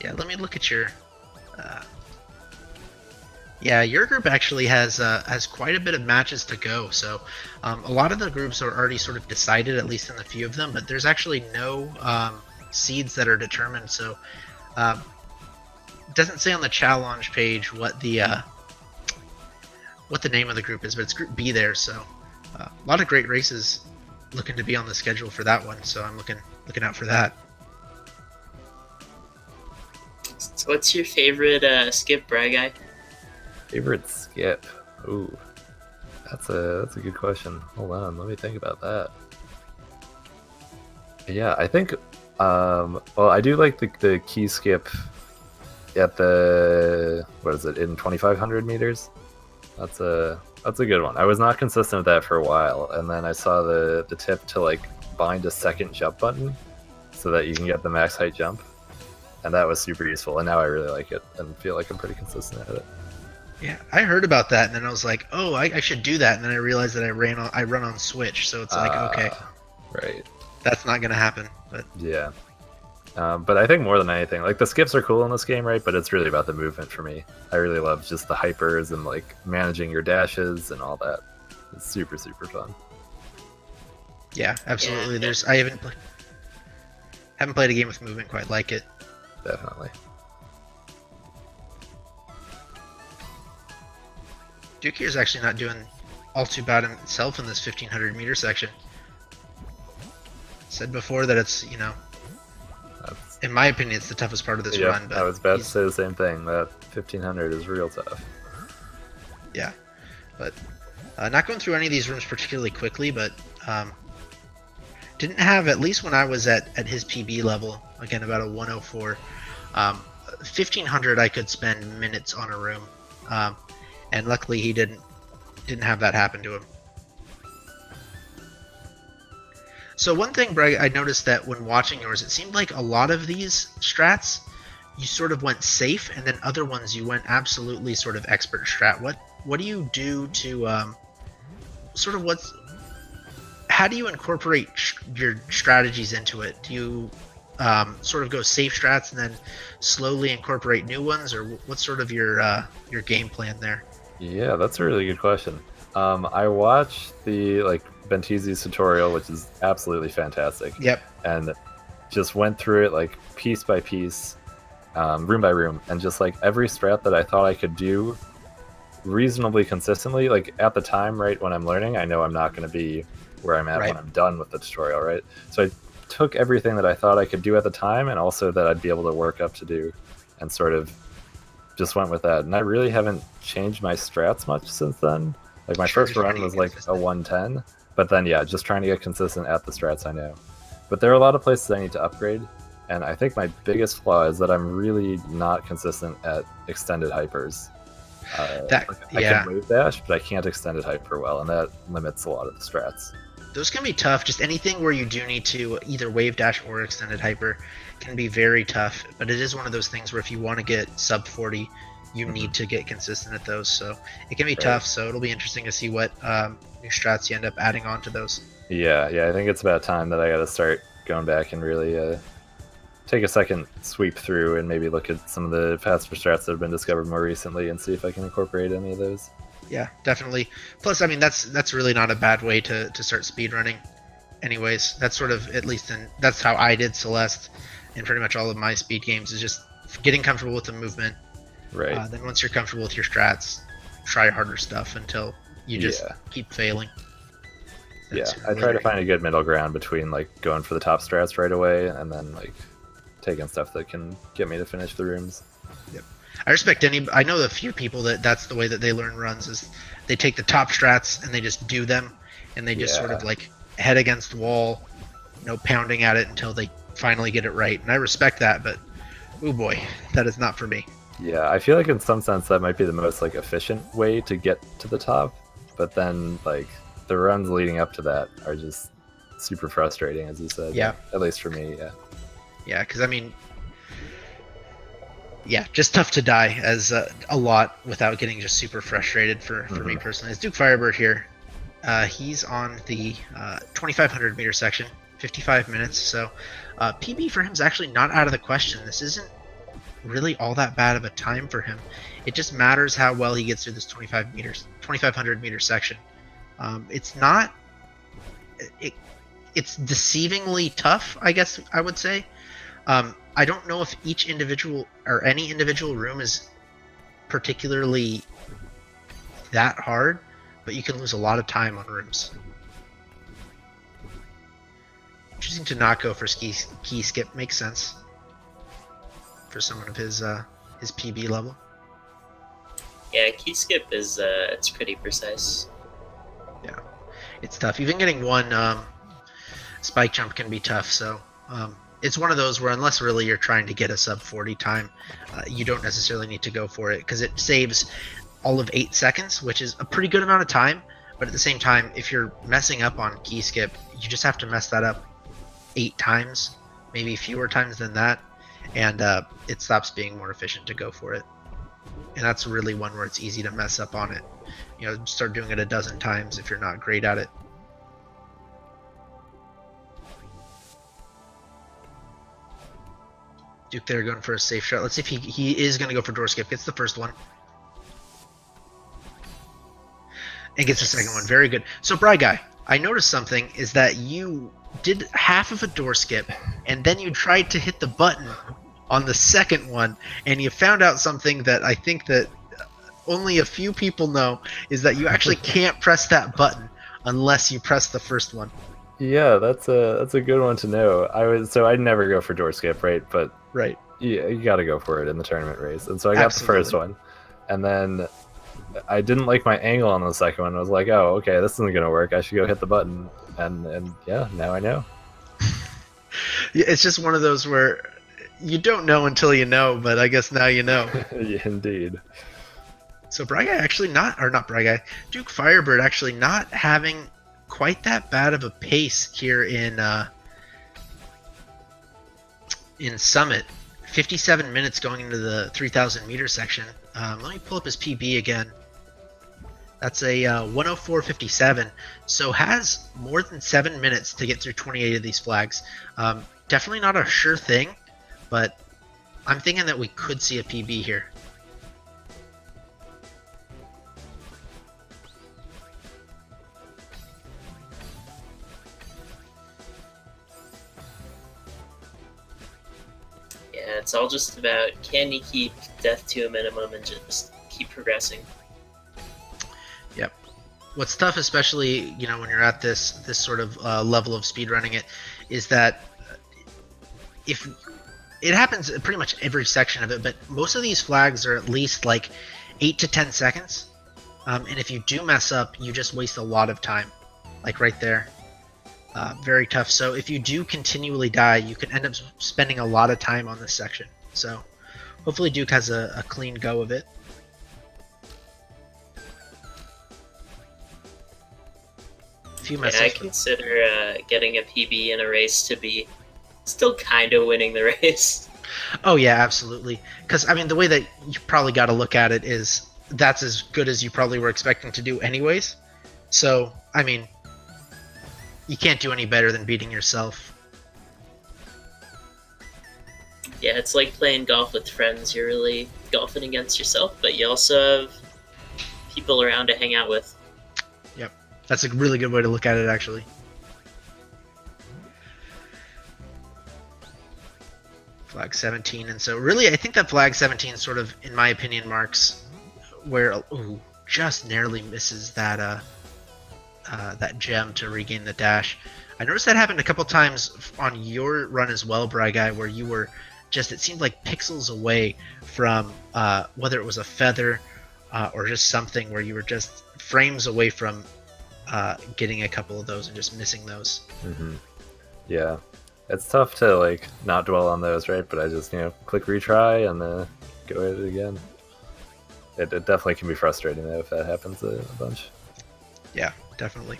Yeah, let me look at your. Yeah, your group actually has quite a bit of matches to go. So a lot of the groups are already sort of decided, at least in a few of them. But there's actually no seeds that are determined. So it doesn't say on the challenge page what the name of the group is, but it's Group B there. So a lot of great races looking to be on the schedule for that one. So I'm looking out for that. So what's your favorite skip, Briguy? Favorite skip? Ooh, that's a good question. Hold on, let me think about that. Yeah, I think well, I do like the key skip at the in 2,500 meters. That's a good one. I was not consistent with that for a while, and then I saw the tip to like bind a second jump button so that you can get the max height jump. and that was super useful. And now I really like it and feel like I'm pretty consistent at it. Yeah, I heard about that, and then I was like, oh, I should do that, and then I realized that I run on Switch, so it's like, okay, right, that's not gonna happen. But yeah, but I think more than anything, like the skips are cool in this game, right? But it's really about the movement for me. I really love just the hypers and like managing your dashes and all that. It's super fun. Yeah, absolutely. Yeah. I haven't played a game with movement quite like it. Definitely. Duke here is actually not doing all too bad himself in this 1500 meter section. Said before that it's, you know, in my opinion, it's the toughest part of this run. But I was about to say the same thing. That 1500 is real tough. Yeah, but not going through any of these rooms particularly quickly, but didn't have, at least when I was at his PB level, again about a 104, 1500 I could spend minutes on a room, and luckily he didn't have that happen to him. So one thing, Breg, I noticed that when watching yours, it seemed like a lot of these strats you sort of went safe, and then other ones you went absolutely sort of expert strat. What do you do to sort of how do you incorporate your strategies into it? Do you sort of go safe strats and then slowly incorporate new ones, or what's sort of your game plan there? Yeah, that's a really good question. I watched the Bentizi's tutorial, which is absolutely fantastic. Yep. And just went through it like piece by piece, room by room, and just like every strat that I thought I could do reasonably consistently, like at the time, right, when I'm learning, I know I'm not going to be where I'm at when I'm done with the tutorial, right? So I took everything that I thought I could do at the time and also that I'd be able to work up to do, and sort of just went with that. And I really haven't changed my strats much since then. Like my first run was like a 110, but then yeah, just trying to get consistent at the strats I know. But there are a lot of places I need to upgrade, and I think my biggest flaw is that I'm really not consistent at extended hypers. I can wave dash, but I can't extend it hyper well, and that limits a lot of the strats. Those can be tough. Just anything where you do need to either wave dash or extended hyper can be very tough, but it is one of those things where if you want to get sub 40, you need to get consistent at those, so it can be tough. So it'll be interesting to see what new strats you end up adding on to those. Yeah, I think it's about time that I got to start going back and really take a second sweep through and maybe look at some of the faster strats that have been discovered more recently and see if I can incorporate any of those. Yeah, definitely. Plus, I mean, that's really not a bad way to start speedrunning. Anyways, that's sort of, at least that's how I did Celeste in pretty much all of my speed games, is just getting comfortable with the movement. Right. Then once you're comfortable with your strats, try harder stuff until you just keep failing. That's I try to find a good middle ground between like going for the top strats right away and then like taking stuff that can get me to finish the rooms. Yep. I know a few people that's the way that they learn runs, is they take the top strats and they just do them, and they just sort of like head against the wall, pounding at it until they finally get it right. And I respect that, but oh boy, that is not for me. Yeah, I feel like in some sense that might be the most like efficient way to get to the top, but then like the runs leading up to that are just super frustrating, as you said. Yeah. At least for me, yeah. Yeah, because I mean, just tough to die as a lot without getting just super frustrated for me personally. It's DukeFireBird here. He's on the 2500 meter section, 55 minutes. So PB for him is actually not out of the question. This isn't really all that bad of a time for him. It just matters how well he gets through this 2500 meter section. It's not. It's deceivingly tough, I guess I would say. I don't know if each individual or any individual room is particularly that hard, but you can lose a lot of time on rooms. Choosing to not go for key skip makes sense for someone of his PB level. Yeah, key skip is it's pretty precise. Yeah, it's tough. Even getting one spike jump can be tough. So it's one of those where unless really you're trying to get a sub 40 time, you don't necessarily need to go for it, because it saves all of 8 seconds, which is a pretty good amount of time. But at the same time, if you're messing up on key skip, you just have to mess that up 8 times, maybe fewer times than that, and it stops being more efficient to go for it. And that's really one where it's easy to mess up on it. You know, start doing it a dozen times if you're not great at it. Duke there going for a safe shot. Let's see if he is going to go for door skip. Gets the first one. And gets the second one. Very good. So, Briguy, I noticed something is that you did half of a door skip, and then you tried to hit the button on the second one, and you found out something that I think that only a few people know, is that you actually can't press that button unless you press the first one. Yeah, that's a good one to know. I'd never go for door skip, right? But right, yeah, you got to go for it in the tournament race. And so I got Absolutely. the first one, and then I didn't like my angle on the second one. I was like, oh, okay, this isn't gonna work. I should go hit the button. And yeah, now I know. Yeah, it's just one of those where you don't know until you know, but I guess now you know. Yeah, indeed. So Briguy actually not Briguy, DukeFireBird actually not having quite that bad of a pace here in Summit. 57 minutes going into the 3,000 meter section. Let me pull up his PB again. That's a 104.57, so has more than 7 minutes to get through 28 of these flags. Definitely not a sure thing, but I'm thinking that we could see a PB here. Yeah, it's all just about, can you keep death to a minimum and just keep progressing. Yep. What's tough, especially when you're at this sort of level of speedrunning it, is that if it happens pretty much every section of it, but most of these flags are at least like 8 to 10 seconds, and if you do mess up, you just waste a lot of time, like right there. Very tough. So if you do continually die, you can end up spending a lot of time on this section. So hopefully Duke has a clean go of it. Yeah, I consider getting a PB in a race to be still kind of winning the race. Oh yeah, absolutely. Because I mean, the way that you probably got to look at it is that's as good as you probably were expecting to do anyways. So I mean, you can't do any better than beating yourself. Yeah, it's like playing golf with friends. You're really golfing against yourself, but you also have people around to hang out with. Yep. That's a really good way to look at it, actually. Flag 17, and so really I think that flag 17 sort of, in my opinion, marks where, ooh, just narrowly misses that that gem to regain the dash. I noticed that happened a couple times on your run as well, Briguy, where you were just, it seemed like pixels away from whether it was a feather or just something, where you were just frames away from getting a couple of those and just missing those. Mm-hmm. Yeah, it's tough to like not dwell on those, right? But I just click retry and go at it again. It definitely can be frustrating though if that happens a bunch. Yeah, definitely.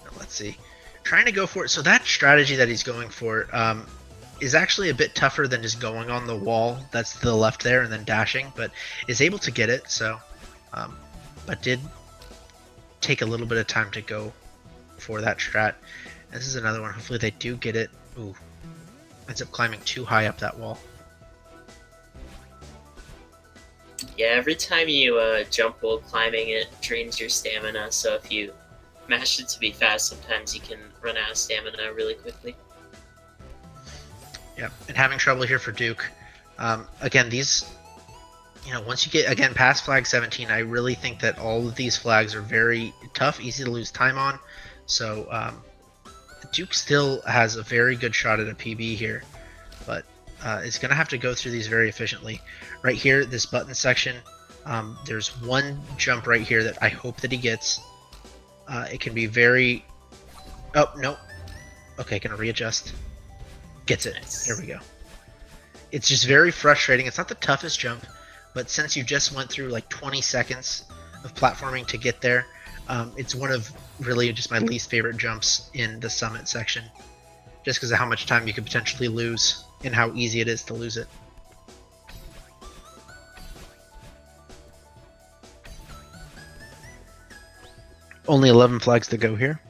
Now, let's see. Trying to go for it. So that strategy that he's going for is actually a bit tougher than just going on the wall that's to the left there and then dashing, but is able to get it. So, but did take a little bit of time to go for that strat. This is another one. Hopefully they do get it. Ooh, ends up climbing too high up that wall. Yeah, every time you jump while climbing, it drains your stamina, so if you mash it to be fast, sometimes you can run out of stamina really quickly. Yep, and having trouble here for Duke. Again, these, once you get, again, past flag 17, I really think that all of these flags are very tough, easy to lose time on. So Duke still has a very good shot at a PB here, but is going to have to go through these very efficiently. Right here, this button section, there's one jump right here that I hope that he gets. It can be very... Oh, no. Okay, gonna readjust. Gets it. Nice. There we go. It's just very frustrating. It's not the toughest jump, but since you just went through like 20 seconds of platforming to get there, it's one of really just my least favorite jumps in the summit section. just because of how much time you could potentially lose and how easy it is to lose it. Only 11 flags to go here.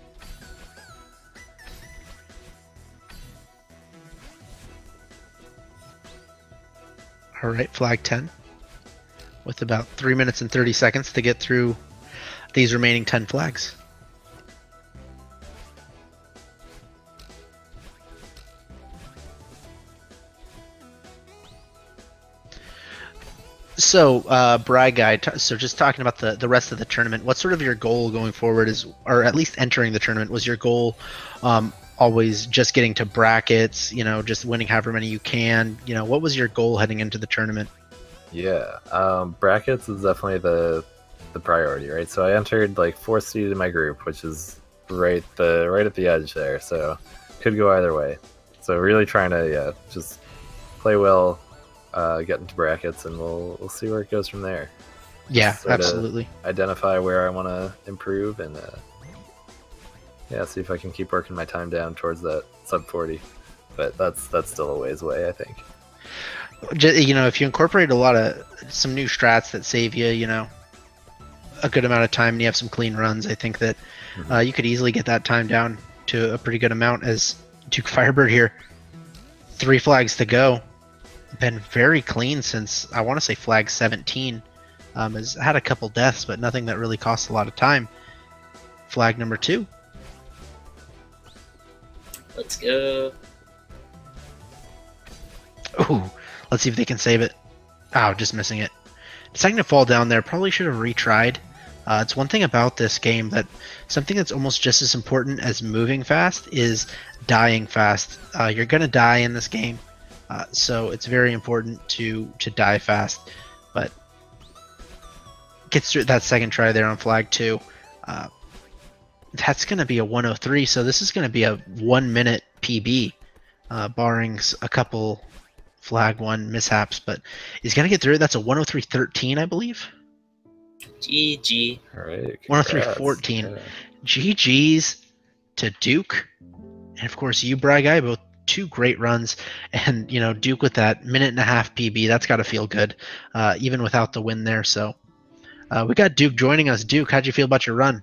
All right, flag 10. With about 3 minutes and 30 seconds to get through these remaining 10 flags. So, Briguy, so just talking about the rest of the tournament, what's sort of your goal going forward is, or at least entering the tournament, was your goal always just getting to brackets, you know, just winning however many you can? You know, what was your goal heading into the tournament? Yeah, brackets is definitely the priority, right? So I entered like 4th seed in my group, which is right at the edge there, so could go either way. So really trying to just play well, get into brackets, and we'll see where it goes from there. Yeah, absolutely. Identify where I want to improve, and see if I can keep working my time down towards that sub 40. But that's still a ways away, I think. You know, if you incorporate some new strats that save you, you know, a good amount of time, and you have some clean runs, I think that you could easily get that time down to a pretty good amount. As DukeFireBird here, 3 flags to go. Been very clean since, I want to say, flag 17. Has had a couple deaths, but nothing that really costs a lot of time. Flag number 2. Let's go. Ooh, let's see if they can save it. Oh, just missing it. Deciding to fall down there, probably should have retried. It's one thing about this game that something that's almost just as important as moving fast is dying fast. You're going to die in this game. So it's very important to die fast, but gets through that second try there on flag 2. That's going to be a 103, so this is going to be a 1-minute PB, barring a couple flag 1 mishaps, but he's going to get through it. That's a 103.13, I believe. GG. All right. 103.14. Yeah. GG's to Duke, and of course you, Briguy, both 2 great runs, and you know, Duke with that 1.5-minute PB, that's got to feel good, even without the win there. So we got Duke joining us. Duke, how'd you feel about your run?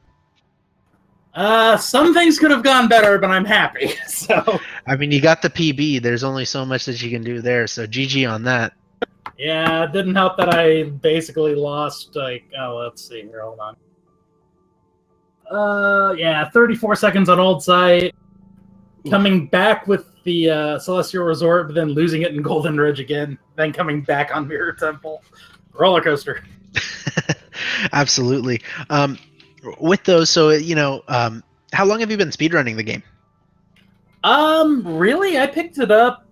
Some things could have gone better, but I'm happy. So I mean, you got the PB. There's only so much that you can do there. So GG on that. Yeah, it didn't help that I basically lost, like, let's see here, hold on. Yeah, 34 seconds on old site. Coming back with the Celestial Resort, but then losing it in Golden Ridge again. Then coming back on Mirror Temple. Roller coaster. Absolutely. With those, so, you know, how long have you been speedrunning the game? Really? I picked it up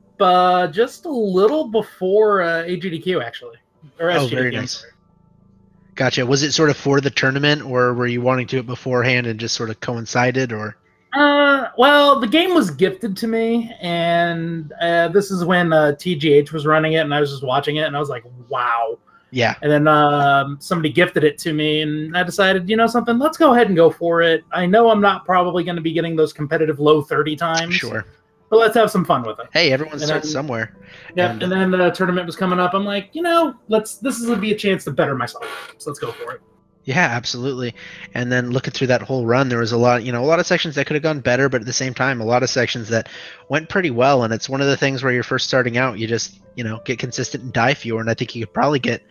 just a little before AGDQ, actually. Or SGDQ. Very nice. Gotcha. Was it sort of for the tournament, or were you wanting to do it beforehand and just sort of coincided, or? Well, the game was gifted to me, and this is when TGH was running it, and I was just watching it, and I was like, wow. Yeah. And then somebody gifted it to me, and I decided, you know something, let's go ahead and go for it. I know I'm not probably going to be getting those competitive low 30 times. Sure. But let's have some fun with it. Hey, everyone starts somewhere. Yeah, and then the tournament was coming up. I'm like, you know, this is going to be a chance to better myself. So let's go for it. Yeah, absolutely. And then looking through that whole run, there was a lot of sections that could have gone better, but at the same time, a lot of sections that went pretty well. And it's one of the things where you're first starting out, you just, you know, get consistent and die fewer. And I think you could probably get,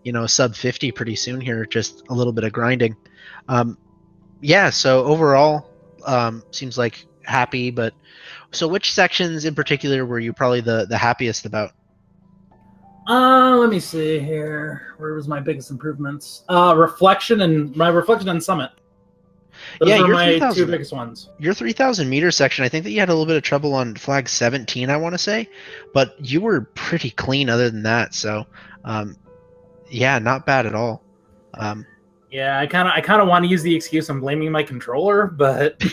you know, sub 50 pretty soon here, just a little bit of grinding. Yeah, so overall, seems like happy, but so which sections in particular were you probably the happiest about? Let me see here. Where was my biggest improvements? Reflection and Summit. Those were my 2 biggest ones. Your 3,000 meter section, I think that you had a little bit of trouble on flag 17, I want to say, but you were pretty clean other than that. So, yeah, not bad at all. Yeah, I kind of want to use the excuse I'm blaming my controller, but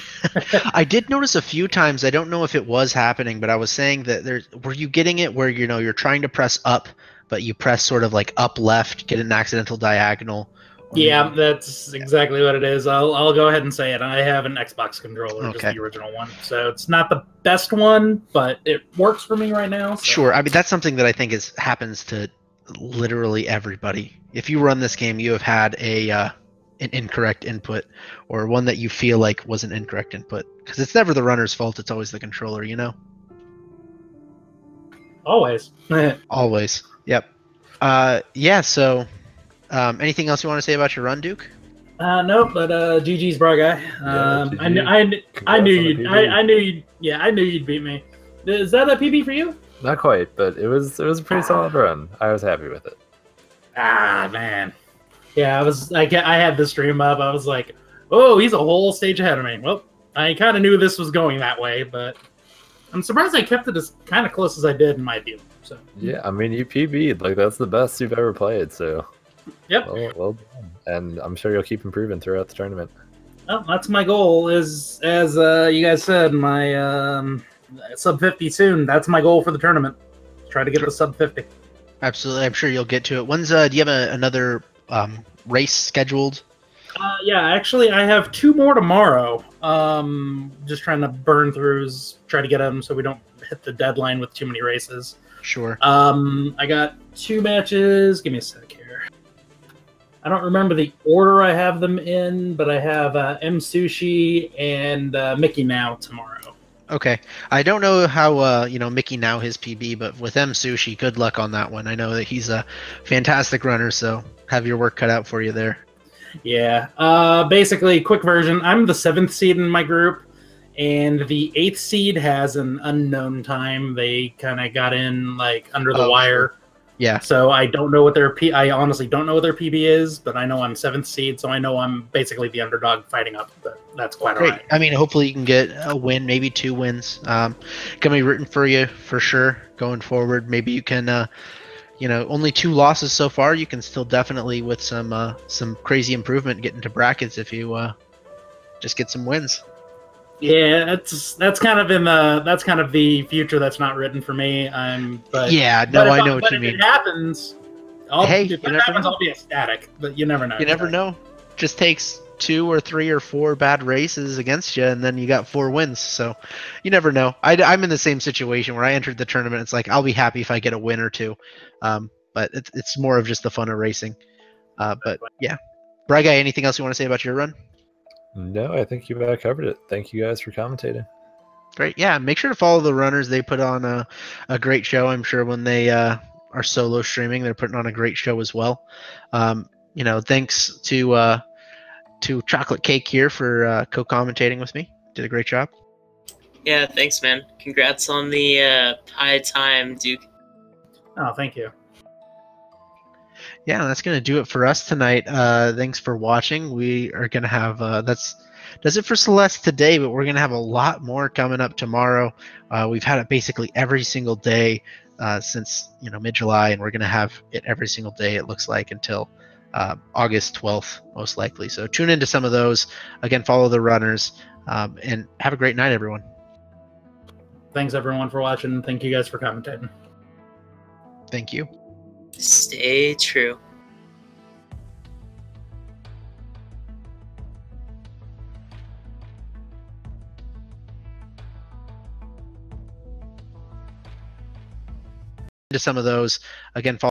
I did notice a few times. I don't know if it was happening, but I was saying that were you getting it where, you know, you're trying to press up, but you press sort of like up left, get an accidental diagonal, Yeah, that's exactly what it is. I'll go ahead and say it. I have an Xbox controller, just Okay. the original one. So it's not the best one, but it works for me right now. So. Sure. I mean, that's something that I think happens to literally everybody. If you run this game, you have had an incorrect input, or one that you feel like was an incorrect input, because it's never the runner's fault. It's always the controller. You know. Always. Always. Yep. Yeah. So, anything else you want to say about your run, Duke? No, but GG's, bro, guy. GG. I knew you'd beat me. Is that a PB for you? Not quite, but it was a pretty solid run. I was happy with it. Ah, man. Yeah, I had the stream up. I was like, oh, he's a whole stage ahead of me. Well, I kind of knew this was going that way, but I'm surprised I kept it as kind of close as I did in my view. So Yeah, I mean, you PB'd. Like, that's the best you've ever played, so... Yep. Well done. And I'm sure you'll keep improving throughout the tournament. Well, that's my goal, as you guys said, my sub 50 soon. That's my goal for the tournament. Try to get the sub 50. Absolutely. I'm sure you'll get to it. When's do you have another race scheduled? Yeah, actually, I have 2 more tomorrow. Just trying to burn through, try to get them so we don't hit the deadline with too many races. Sure. I got 2 matches. Give me a sec here. I don't remember the order I have them in, but I have M Sushi and Mickey Now tomorrow. Okay. I don't know how Mickey Now his PB, but with M Sushi, good luck on that one. I know that he's a fantastic runner, so have your work cut out for you there. Yeah. Basically, quick version. I'm the 7th seed in my group, and the 8th seed has an unknown time. They kind of got in like under the wire. Sure. Yeah. So I don't know what I honestly don't know what their PB is, but I know I'm 7th seed, so I know I'm basically the underdog fighting up. But that's quite Great. alright. I mean, hopefully you can get a win, maybe 2 wins. Gonna be rooting for you for sure going forward. Maybe you can, only 2 losses so far. You can still definitely, with some crazy improvement, get into brackets if you just get some wins. Yeah, that's kind of the future that's not written for me. I know what you mean. If it happens, I'll be ecstatic. But you never know. You never know. Just takes 2 or 3 or 4 bad races against you, and then you got 4 wins. So you never know. I'm in the same situation where I entered the tournament. It's like I'll be happy if I get a win or 2, but it's more of just the fun of racing. But yeah, Briguy, anything else you want to say about your run? No, I think you've covered it. Thank you guys for commentating. Great. Yeah, make sure to follow the runners. They put on a great show. I'm sure when they are solo streaming, they're putting on a great show as well. Thanks to Chocolate Cake here for co-commentating with me. Did a great job. Yeah, thanks, man. Congrats on the high time, Duke. Oh, thank you. Yeah, that's going to do it for us tonight. Thanks for watching. We are going to have does it for Celeste today, but we're going to have a lot more coming up tomorrow. We've had it basically every single day since mid-July, and we're going to have it every single day, it looks like, until August 12th, most likely. So tune into some of those. Again, follow the runners, and have a great night, everyone. Thanks, everyone, for watching. Thank you guys for commentating. Thank you. Stay true. To some of those, again, follow